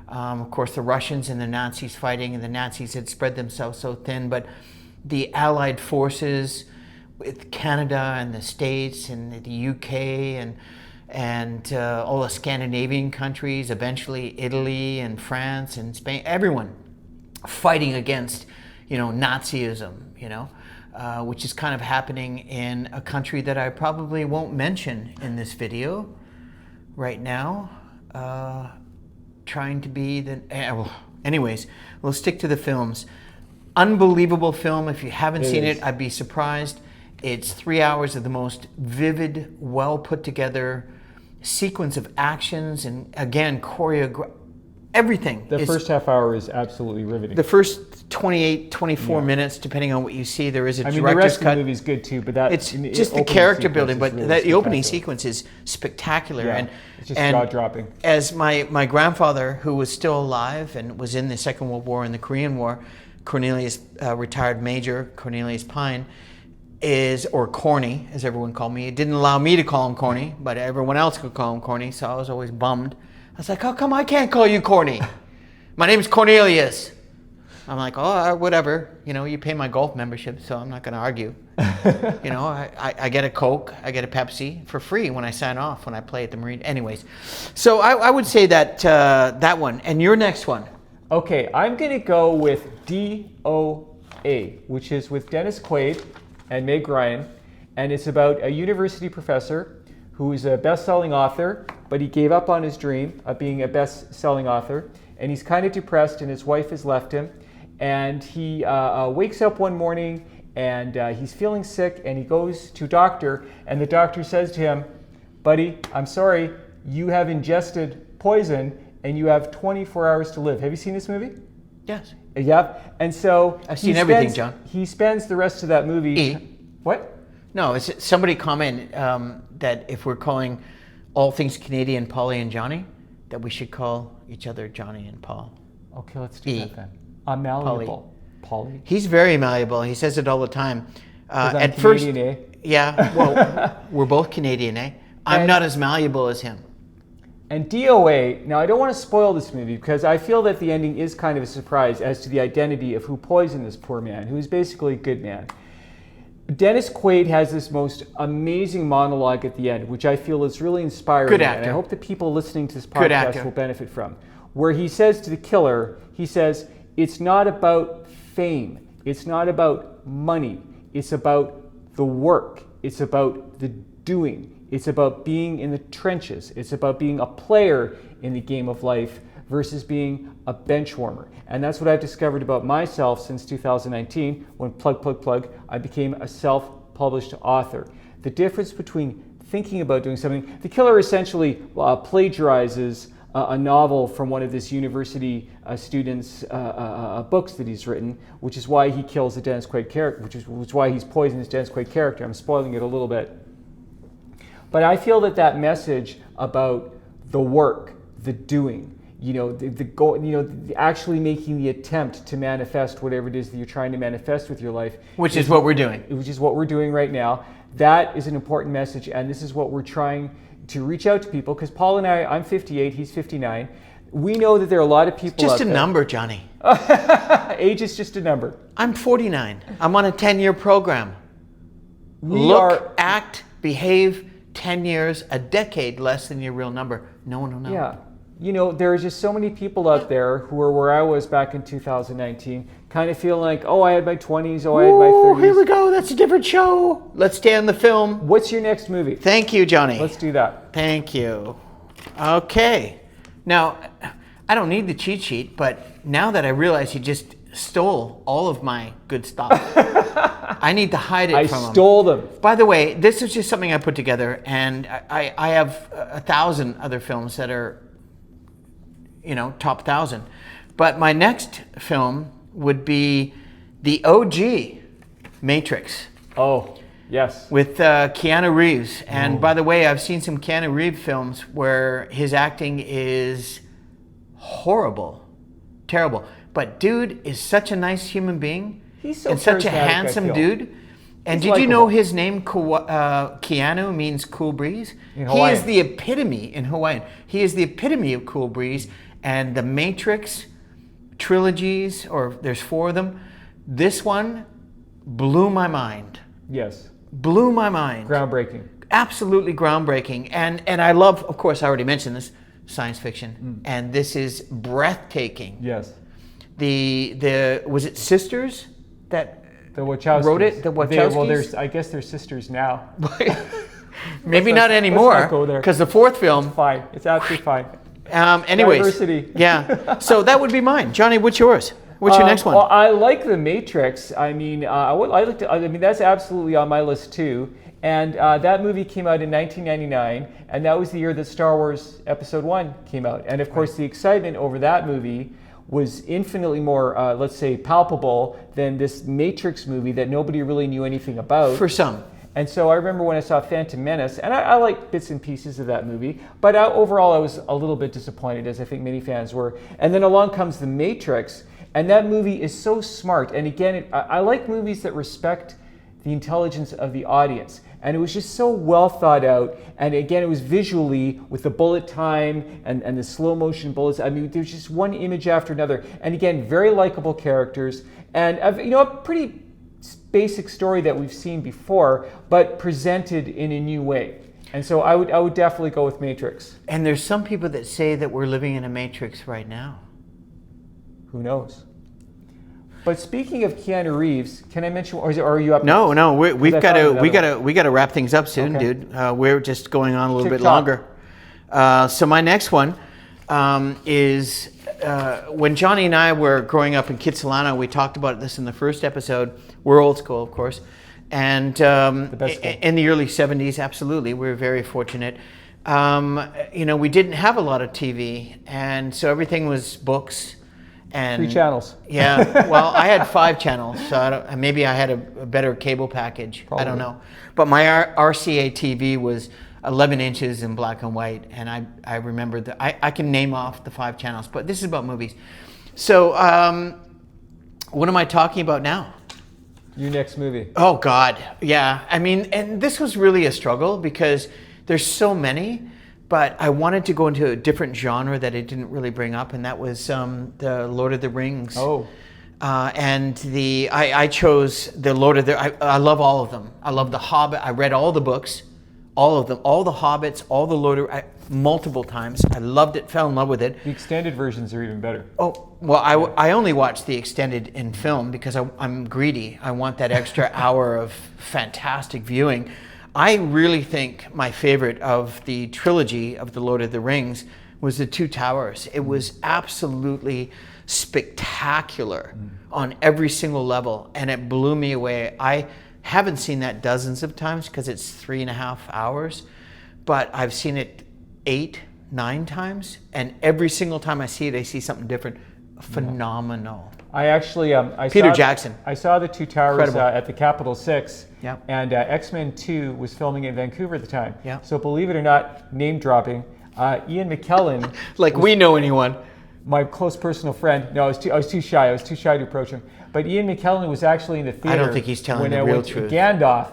Of course, the Russians and the Nazis fighting, and the Nazis had spread themselves so thin, but the Allied forces with Canada and the States and the UK and all the Scandinavian countries, eventually Italy and France and Spain, everyone fighting against, you know, Nazism, you know, which is kind of happening in a country that I probably won't mention in this video right now. Trying to be the... anyways, we'll stick to the films. Unbelievable film. If you haven't seen it, I'd be surprised. It's 3 hours of the most vivid, well put together sequence of actions and, again, everything. The first half hour is absolutely riveting. The first 28, 24 minutes, depending on what you see, there is a director's cut. The rest of the movie is good too, but that it's just the character building, but really the opening sequence is spectacular. Yeah, and it's just jaw-dropping. As my grandfather, who was still alive and was in the Second World War and the Korean War, Cornelius, retired Major Cornelius Pine, or Corny, as everyone called me. It didn't allow me to call him Corny, but everyone else could call him Corny, so I was always bummed. I was like, how come I can't call you Corny? My name's Cornelius. I'm like, oh, whatever. You know, you pay my golf membership, so I'm not going to argue. You know, I get a Coke, I get a Pepsi for free when I sign off, when I play at the Marine. Anyways, so I would say that that one. And your next one? Okay, I'm going to go with DOA, which is with Dennis Quaid and Meg Ryan. And it's about a university professor who is a best-selling author, but he gave up on his dream of being a best-selling author. And he's kind of depressed, and his wife has left him. And he wakes up one morning, and he's feeling sick, and he goes to a doctor, and the doctor says to him, buddy, I'm sorry, you have ingested poison, and you have 24 hours to live. Have you seen this movie? Yes. Yeah. And so I've seen everything, John. He spends the rest of that movie... What? No, somebody commented that if we're calling all things Canadian Pauly and Johnny, that we should call each other Johnny and Paul. Okay, let's do that then. I'm malleable. Pauly. He's very malleable. He says it all the time. At Canadian, first, eh? Yeah. Well, we're both Canadian, eh? I'm not as malleable as him. And DOA. Now, I don't want to spoil this movie because I feel that the ending is kind of a surprise as to the identity of who poisoned this poor man, who is basically a good man. Dennis Quaid has this most amazing monologue at the end, which I feel is really inspiring. Good actor. And I hope the people listening to this podcast will benefit from. Where he says to the killer, he says, it's not about fame. It's not about money. It's about the work. It's about the doing. It's about being in the trenches. It's about being a player in the game of life versus being a bench warmer. And that's what I've discovered about myself since 2019, when I became a self-published author. The difference between thinking about doing something, the killer essentially plagiarizes a novel from one of this university student's books that he's written, which is why he kills the Dennis Quaid character, which is why he's poisoned his Dennis Quaid character. I'm spoiling it a little bit. But I feel that message about the work, the doing, you know, the goal, you know, actually making the attempt to manifest whatever it is that you're trying to manifest with your life. Which is what we're doing. Which is what we're doing right now. That is an important message, and this is what we're trying to reach out to people, because Paul and I'm 58, he's 59. We know that there are a lot of people Just out a there. number, Johnny. Age is just a number. I'm 49. I'm on a 10-year program. Act, behave, 10 years, a decade less than your real number. No one will know. Yeah. You know, there are just so many people out there who are where I was back in 2019, kind of feeling like, oh, I had my 20s, oh, I had my 30s. Here we go. That's a different show. Let's stay on the film. What's your next movie? Thank you, Johnny. Let's do that. Thank you. Okay. Now, I don't need the cheat sheet, but now that I realize you just stole all of my good stuff, I need to hide it from him. I stole them. By the way, this is just something I put together, and I have 1,000 other films that are, top 1,000. But my next film would be the OG Matrix. Oh, yes. With Keanu Reeves. And by the way, I've seen some Keanu Reeves films where his acting is horrible, terrible. But dude is such a nice human being. He's so and such a charismatic, I handsome feel. dude. And He's did you know likable. his name, Keanu, means cool breeze? In He Hawaiian. is the epitome, in Hawaiian, he is the epitome of cool breeze. And the Matrix trilogies, or there's 4 of them, this one blew my mind. Yes. Blew my mind. Groundbreaking. Absolutely groundbreaking. And I love, of course, I already mentioned this, science fiction. And this is breathtaking. Yes. The was it sisters that The Wachowskis. wrote it? The Wachowskis? I guess they're sisters now. Maybe not Let's anymore. not go there. Because the 4th film. Fine. It's absolutely fine. Anyways. Diversity. Yeah. So that would be mine. Johnny, what's yours? What's your next one? Well, I like The Matrix. I mean, that's absolutely on my list too. And that movie came out in 1999, and that was the year that Star Wars Episode 1 came out. And of course, the excitement over that movie was infinitely more, let's say, palpable than this Matrix movie that nobody really knew anything about. For some. And so I remember when I saw Phantom Menace, and I like bits and pieces of that movie, but overall I was a little bit disappointed, as I think many fans were. And then along comes The Matrix, and that movie is so smart. And again, I like movies that respect the intelligence of the audience. And it was just so well thought out. And again, it was visually with the bullet time and the slow motion bullets. I mean, there's just one image after another. And again, very likable characters. And a pretty basic story that we've seen before, but presented in a new way. And so I would definitely go with Matrix. And there's some people that say that we're living in a Matrix right now. Who knows? But speaking of Keanu Reeves, can I mention, or are you up? No, we've I got thought we got to wrap things up soon, Okay. dude. We're just going on a little bit TikTok. longer. So my next one is when Johnny and I were growing up in Kitsilano. We talked about this in the first episode. We're old school, of course, and best school. in the early '70s, absolutely, we were very fortunate. We didn't have a lot of TV, and so everything was books. And 3 channels. Yeah, well, I had 5 channels, so maybe I had a better cable package. Probably. I don't know. But my RCA TV was 11 inches in black and white, and I remember that. I can name off the 5 channels, but this is about movies. So what am I talking about now? Your next movie. Oh, God. Yeah. I mean, and this was really a struggle because there's so many. But I wanted to go into a different genre that it didn't really bring up, and that was the Lord of the Rings. Oh. And I chose the Lord of the. I love all of them. I love the Hobbit. I read all the books, all of them, all the Hobbits, all the Lord of multiple times. I loved it. Fell in love with it. The extended versions are even better. Oh well, I only watched the extended in film because I'm greedy. I want that extra hour of fantastic viewing. I really think my favorite of the trilogy of the Lord of the Rings was the Two Towers. It was absolutely spectacular on every single level, and it blew me away. I haven't seen that dozens of times because it's 3.5 hours, but I've seen it 8, 9 times, and every single time I see it, I see something different. Phenomenal. I actually, Peter Jackson. I saw the Two Towers at the Capitol 6, Yep. and X-Men 2 was filming in Vancouver at the time. Yep. So believe it or not, name dropping, Ian McKellen, Like we know anyone. my close personal friend. No, I was too shy. I was too shy to approach him. But Ian McKellen was actually in the theater. I don't think he's telling when the I real went to truth. Gandalf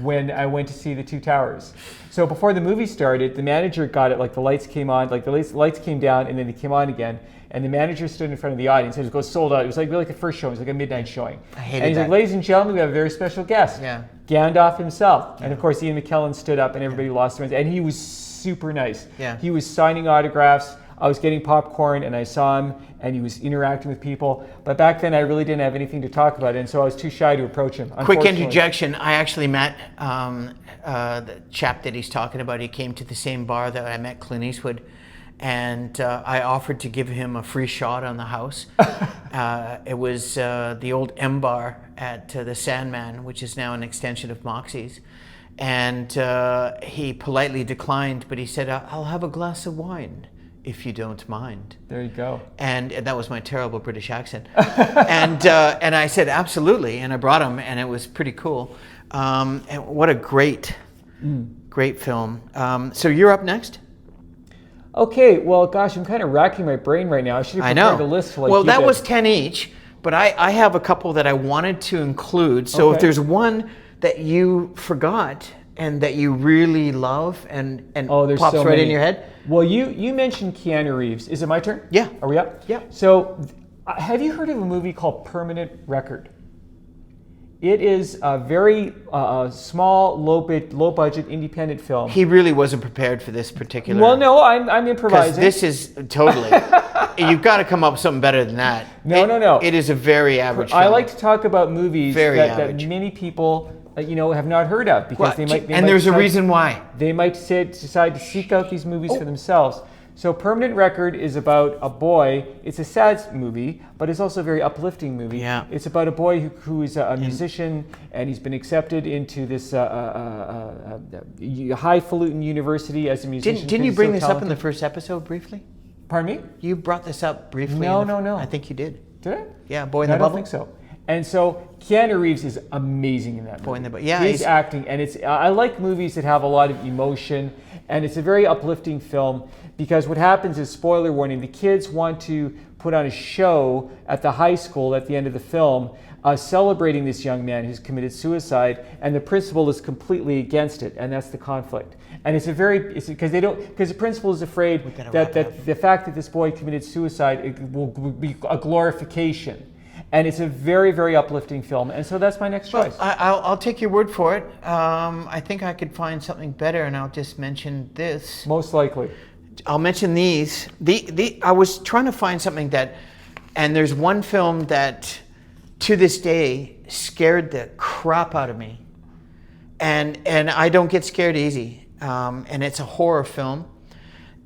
when I went to see The Two Towers. So before the movie started, the manager got it, like the lights came on, like the lights came down and then they came on again. And the manager stood in front of the audience. It was sold out. It was like really the first showing. It was like a midnight showing. I hated and he's that. like, ladies and gentlemen, we have a very special guest. Yeah. Gandalf himself. And of course, Ian McKellen stood up and everybody lost their minds. And he was super nice. Yeah. He was signing autographs. I was getting popcorn and I saw him and he was interacting with people. But back then I really didn't have anything to talk about. And so I was too shy to approach him. Quick interjection. I actually met the chap that he's talking about. He came to the same bar that I met Clint Eastwood. And I offered to give him a free shot on the house. It was the old M Bar at the Sandman, which is now an extension of Moxie's. And he politely declined, but he said, I'll have a glass of wine, if you don't mind. There you go. And that was my terrible British accent. and I said, absolutely. And I brought him, and it was pretty cool. And what a great film. So you're up next? Okay, well, gosh, I'm kind of racking my brain right now. I should have prepared a list like well, that did. was 10 each, but I have a couple that I wanted to include. So if there's one that you forgot and that you really love and pops right in your head. Well, you mentioned Keanu Reeves. Is it my turn? Yeah. Are we up? Yeah. So have you heard of a movie called Permanent Record? It is a very small, low-budget, independent film. He really wasn't prepared for this particular... Well, no, I'm improvising. This is totally... You've got to come up with something better than that. No. It is a very average film. I like to talk about movies that many people have not heard of because they might there's a reason why. They might decide to seek out these movies for themselves. So Permanent Record is about a boy. It's a sad movie, but it's also a very uplifting movie. Yeah. It's about a boy who is a musician, and he's been accepted into this highfalutin university as a musician. Didn't you bring this up in the first episode briefly? Pardon me? You brought this up briefly. No. I think you did. Did I? Yeah, Boy in the I Bubble. don't think so. And so Keanu Reeves is amazing in that movie. Boy in the Bubble. Yeah, he's acting, and I like movies that have a lot of emotion, and it's a very uplifting film because what happens is, spoiler warning, the kids want to put on a show at the high school at the end of the film celebrating this young man who's committed suicide, and the principal is completely against it, and that's the conflict. And because the principal is afraid that the fact that this boy committed suicide will be a glorification. And it's a very, very uplifting film. And so that's my next choice. I'll take your word for it. I think I could find something better, and I'll just mention this. Most likely. I'll mention these. I was trying to find something and there's one film that to this day scared the crap out of me. And I don't get scared easy. And it's a horror film.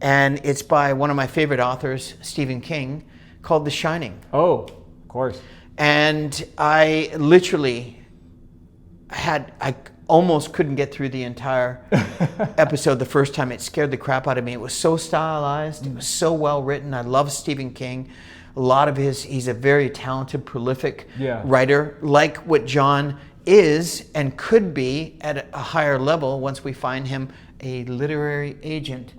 And it's by one of my favorite authors, Stephen King, called The Shining. Oh, of course. And I literally I almost couldn't get through the entire episode the first time. It scared the crap out of me. It was so stylized. It was so well written. I love Stephen King. A lot of he's a very talented, prolific writer, like what John is and could be at a higher level once we find him a literary agent.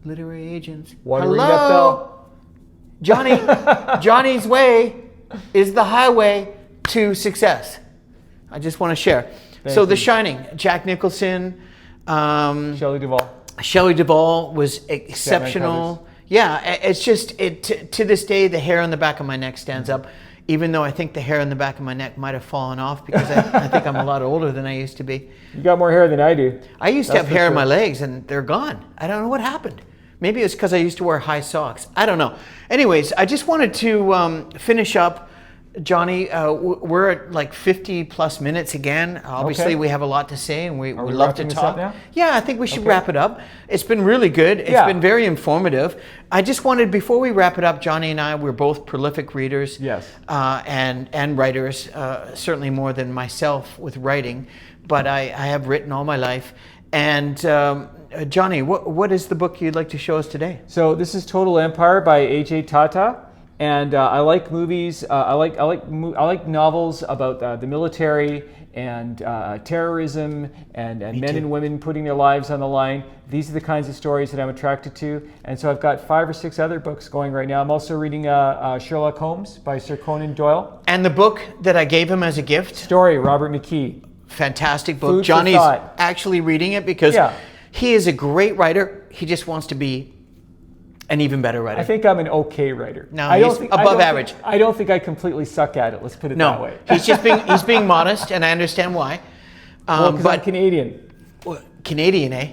Literary agents. Want to ring that bell? Johnny's way is the highway to success. I just want to share. Thank The you. Shining, Jack Nicholson. Shelley Duvall. Shelley Duvall was exceptional. Yeah, it's just, to this day, the hair on the back of my neck stands up, even though I think the hair on the back of my neck might have fallen off because I think I'm a lot older than I used to be. You got more hair than I do. I used to have hair on my legs, and they're gone. I don't know what happened. Maybe it's because I used to wear high socks. I don't know. Anyways, I just wanted to finish up. Johnny, we're at like 50 plus minutes again. Obviously, we have a lot to say, and we love to talk. Now? Yeah, I think we should wrap it up. It's been really good. It's been very informative. I just wanted, before we wrap it up, Johnny and I, we're both prolific readers. Yes. And writers, certainly more than myself with writing, but I have written all my life. And Johnny, what is the book you'd like to show us today? So this is Total Empire by A.J. Tata. And I like movies. I like novels about the military and terrorism and men and women putting their lives on the line. These are the kinds of stories that I'm attracted to. And so I've got 5 or 6 other books going right now. I'm also reading Sherlock Holmes by Sir Conan Doyle. And the book that I gave him as a gift? Story, Robert McKee. fantastic book. Food for Johnny's thought. actually reading it because he is a great writer. He just wants to be an even better writer. I think I'm an okay writer. No, he's above average. I don't think I completely suck at it. Let's put it that way. He's being modest, and I understand why. Because I'm Canadian. Canadian, eh?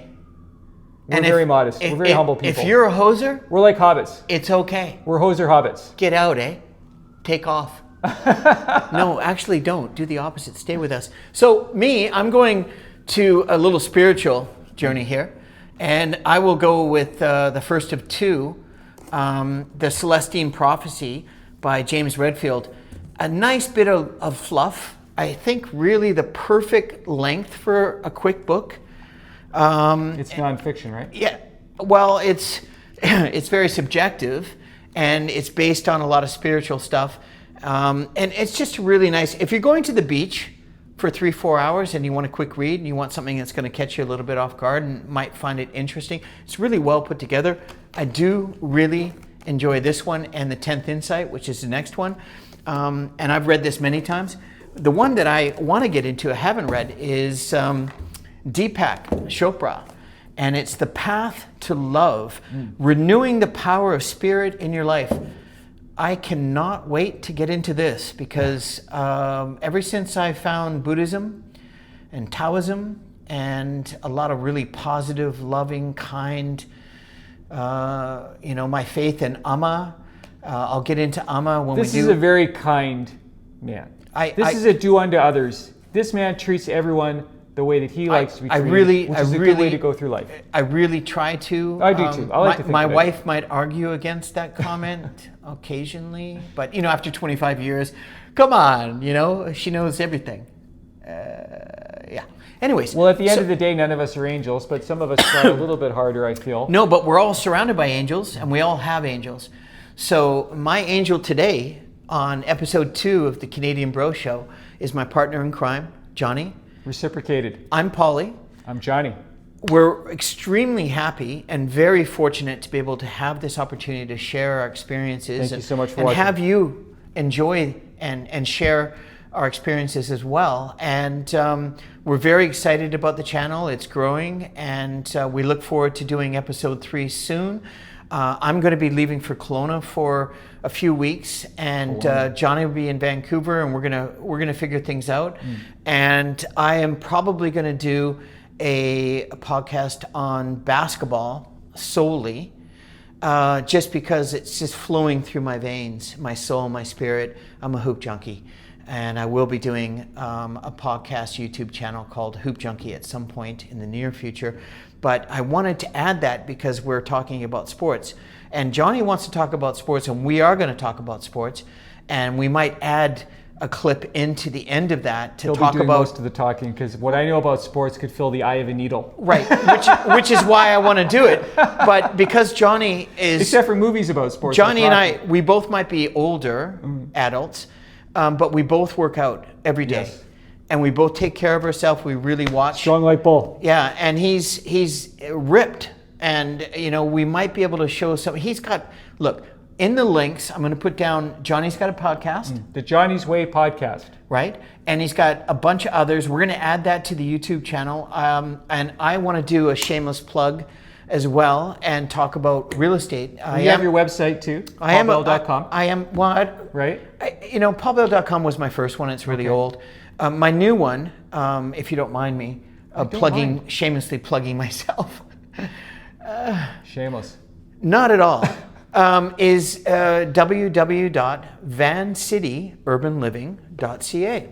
We're very modest. We're very humble people. If you're a hoser, we're like hobbits. It's okay. We're hoser hobbits. Get out, eh? Take off. No, actually don't. Do the opposite. Stay with us. So I'm going to a little spiritual journey here. And I will go with the first of two, The Celestine Prophecy by James Redfield. A nice bit of fluff. I think really the perfect length for a quick book. It's nonfiction, right? Yeah. Well, it's very subjective, and it's based on a lot of spiritual stuff. And it's just really nice. If you're going to the beach for 3-4 hours and you want a quick read and you want something that's going to catch you a little bit off guard and might find it interesting, it's really well put together. I do really enjoy this one and The 10th Insight, which is the next one. And I've read this many times. The one that I want to get into, I haven't read, is Deepak Chopra. And it's The Path to Love, renewing the power of spirit in your life. I cannot wait to get into this because ever since I found Buddhism and Taoism and a lot of really positive, loving, kind, my faith in Amma. I'll get into Amma when This is a very kind man. This is a do unto others. This man treats everyone the way that he likes to be treated, which is a good way to go through life. I really try to. I do too. I like to think my wife might argue against that comment occasionally, but after 25 years, come on, she knows everything. Yeah. Anyways. Well, at the end of the day, none of us are angels, but some of us try a little bit harder, I feel. No, but we're all surrounded by angels, and we all have angels. So my angel today on episode 2 of the Canadian Bro Show is my partner in crime, Johnny. Reciprocated. I'm Pauly. I'm Johnny. We're extremely happy and very fortunate to be able to have this opportunity to share our experiences. Thank you so much for watching. And have you enjoy and share our experiences as well. And we're very excited about the channel. It's growing, and we look forward to doing episode 3 soon. I'm going to be leaving for Kelowna for a few weeks, and Johnny will be in Vancouver, and we're gonna figure things out. And I am probably going to do a podcast on basketball solely, just because it's just flowing through my veins, my soul, my spirit. I'm a hoop junkie. And I will be doing a podcast YouTube channel called Hoop Junkie at some point in the near future. But I wanted to add that because we're talking about sports. And Johnny wants to talk about sports, and we are going to talk about sports. And we might add a clip into the end of that to talk about most of the talking, because what I know about sports could fill the eye of a needle. Right, which is why I want to do it. But because Johnny is... Except for movies about sports. Johnny and I, we both might be older adults, but we both work out every day. Yes. And we both take care of ourselves. We really watch. Strong like bull. Yeah, and he's ripped. And, we might be able to show some. He's got, look, in the links, I'm going to put down, Johnny's got a podcast. The Johnny's Way podcast. Right? And he's got a bunch of others. We're going to add that to the YouTube channel. And I want to do a shameless plug as well and talk about real estate. You have your website too, paulbale.com. I am, well, right? paulbale.com was my first one. It's really old. My new one, if you don't mind me shamelessly plugging myself. Shameless. Not at all. Is www.vancityurbanliving.ca.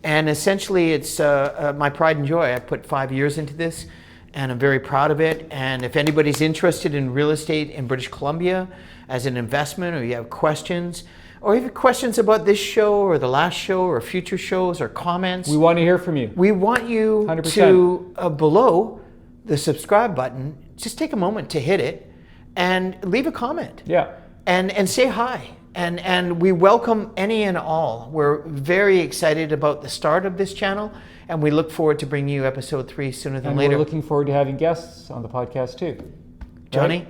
And essentially it's my pride and joy. I put 5 years into this, and I'm very proud of it. And if anybody's interested in real estate in British Columbia as an investment, or you have questions, or even questions about this show or the last show or future shows or comments. We want to hear from you. We want you 100%. to, below the subscribe button, just take a moment to hit it and leave a comment. Yeah. And say hi. And we welcome any and all. We're very excited about the start of this channel, and we look forward to bringing you episode 3 sooner than later. We're looking forward to having guests on the podcast too. Johnny, right?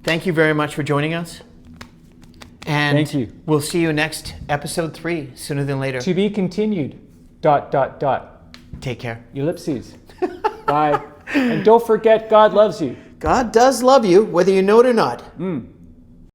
Thank you very much for joining us. And thank you. We'll see you next episode 3 sooner than later. To be continued. Take care. Ellipses. Bye. And don't forget, God loves you. God does love you, whether you know it or not.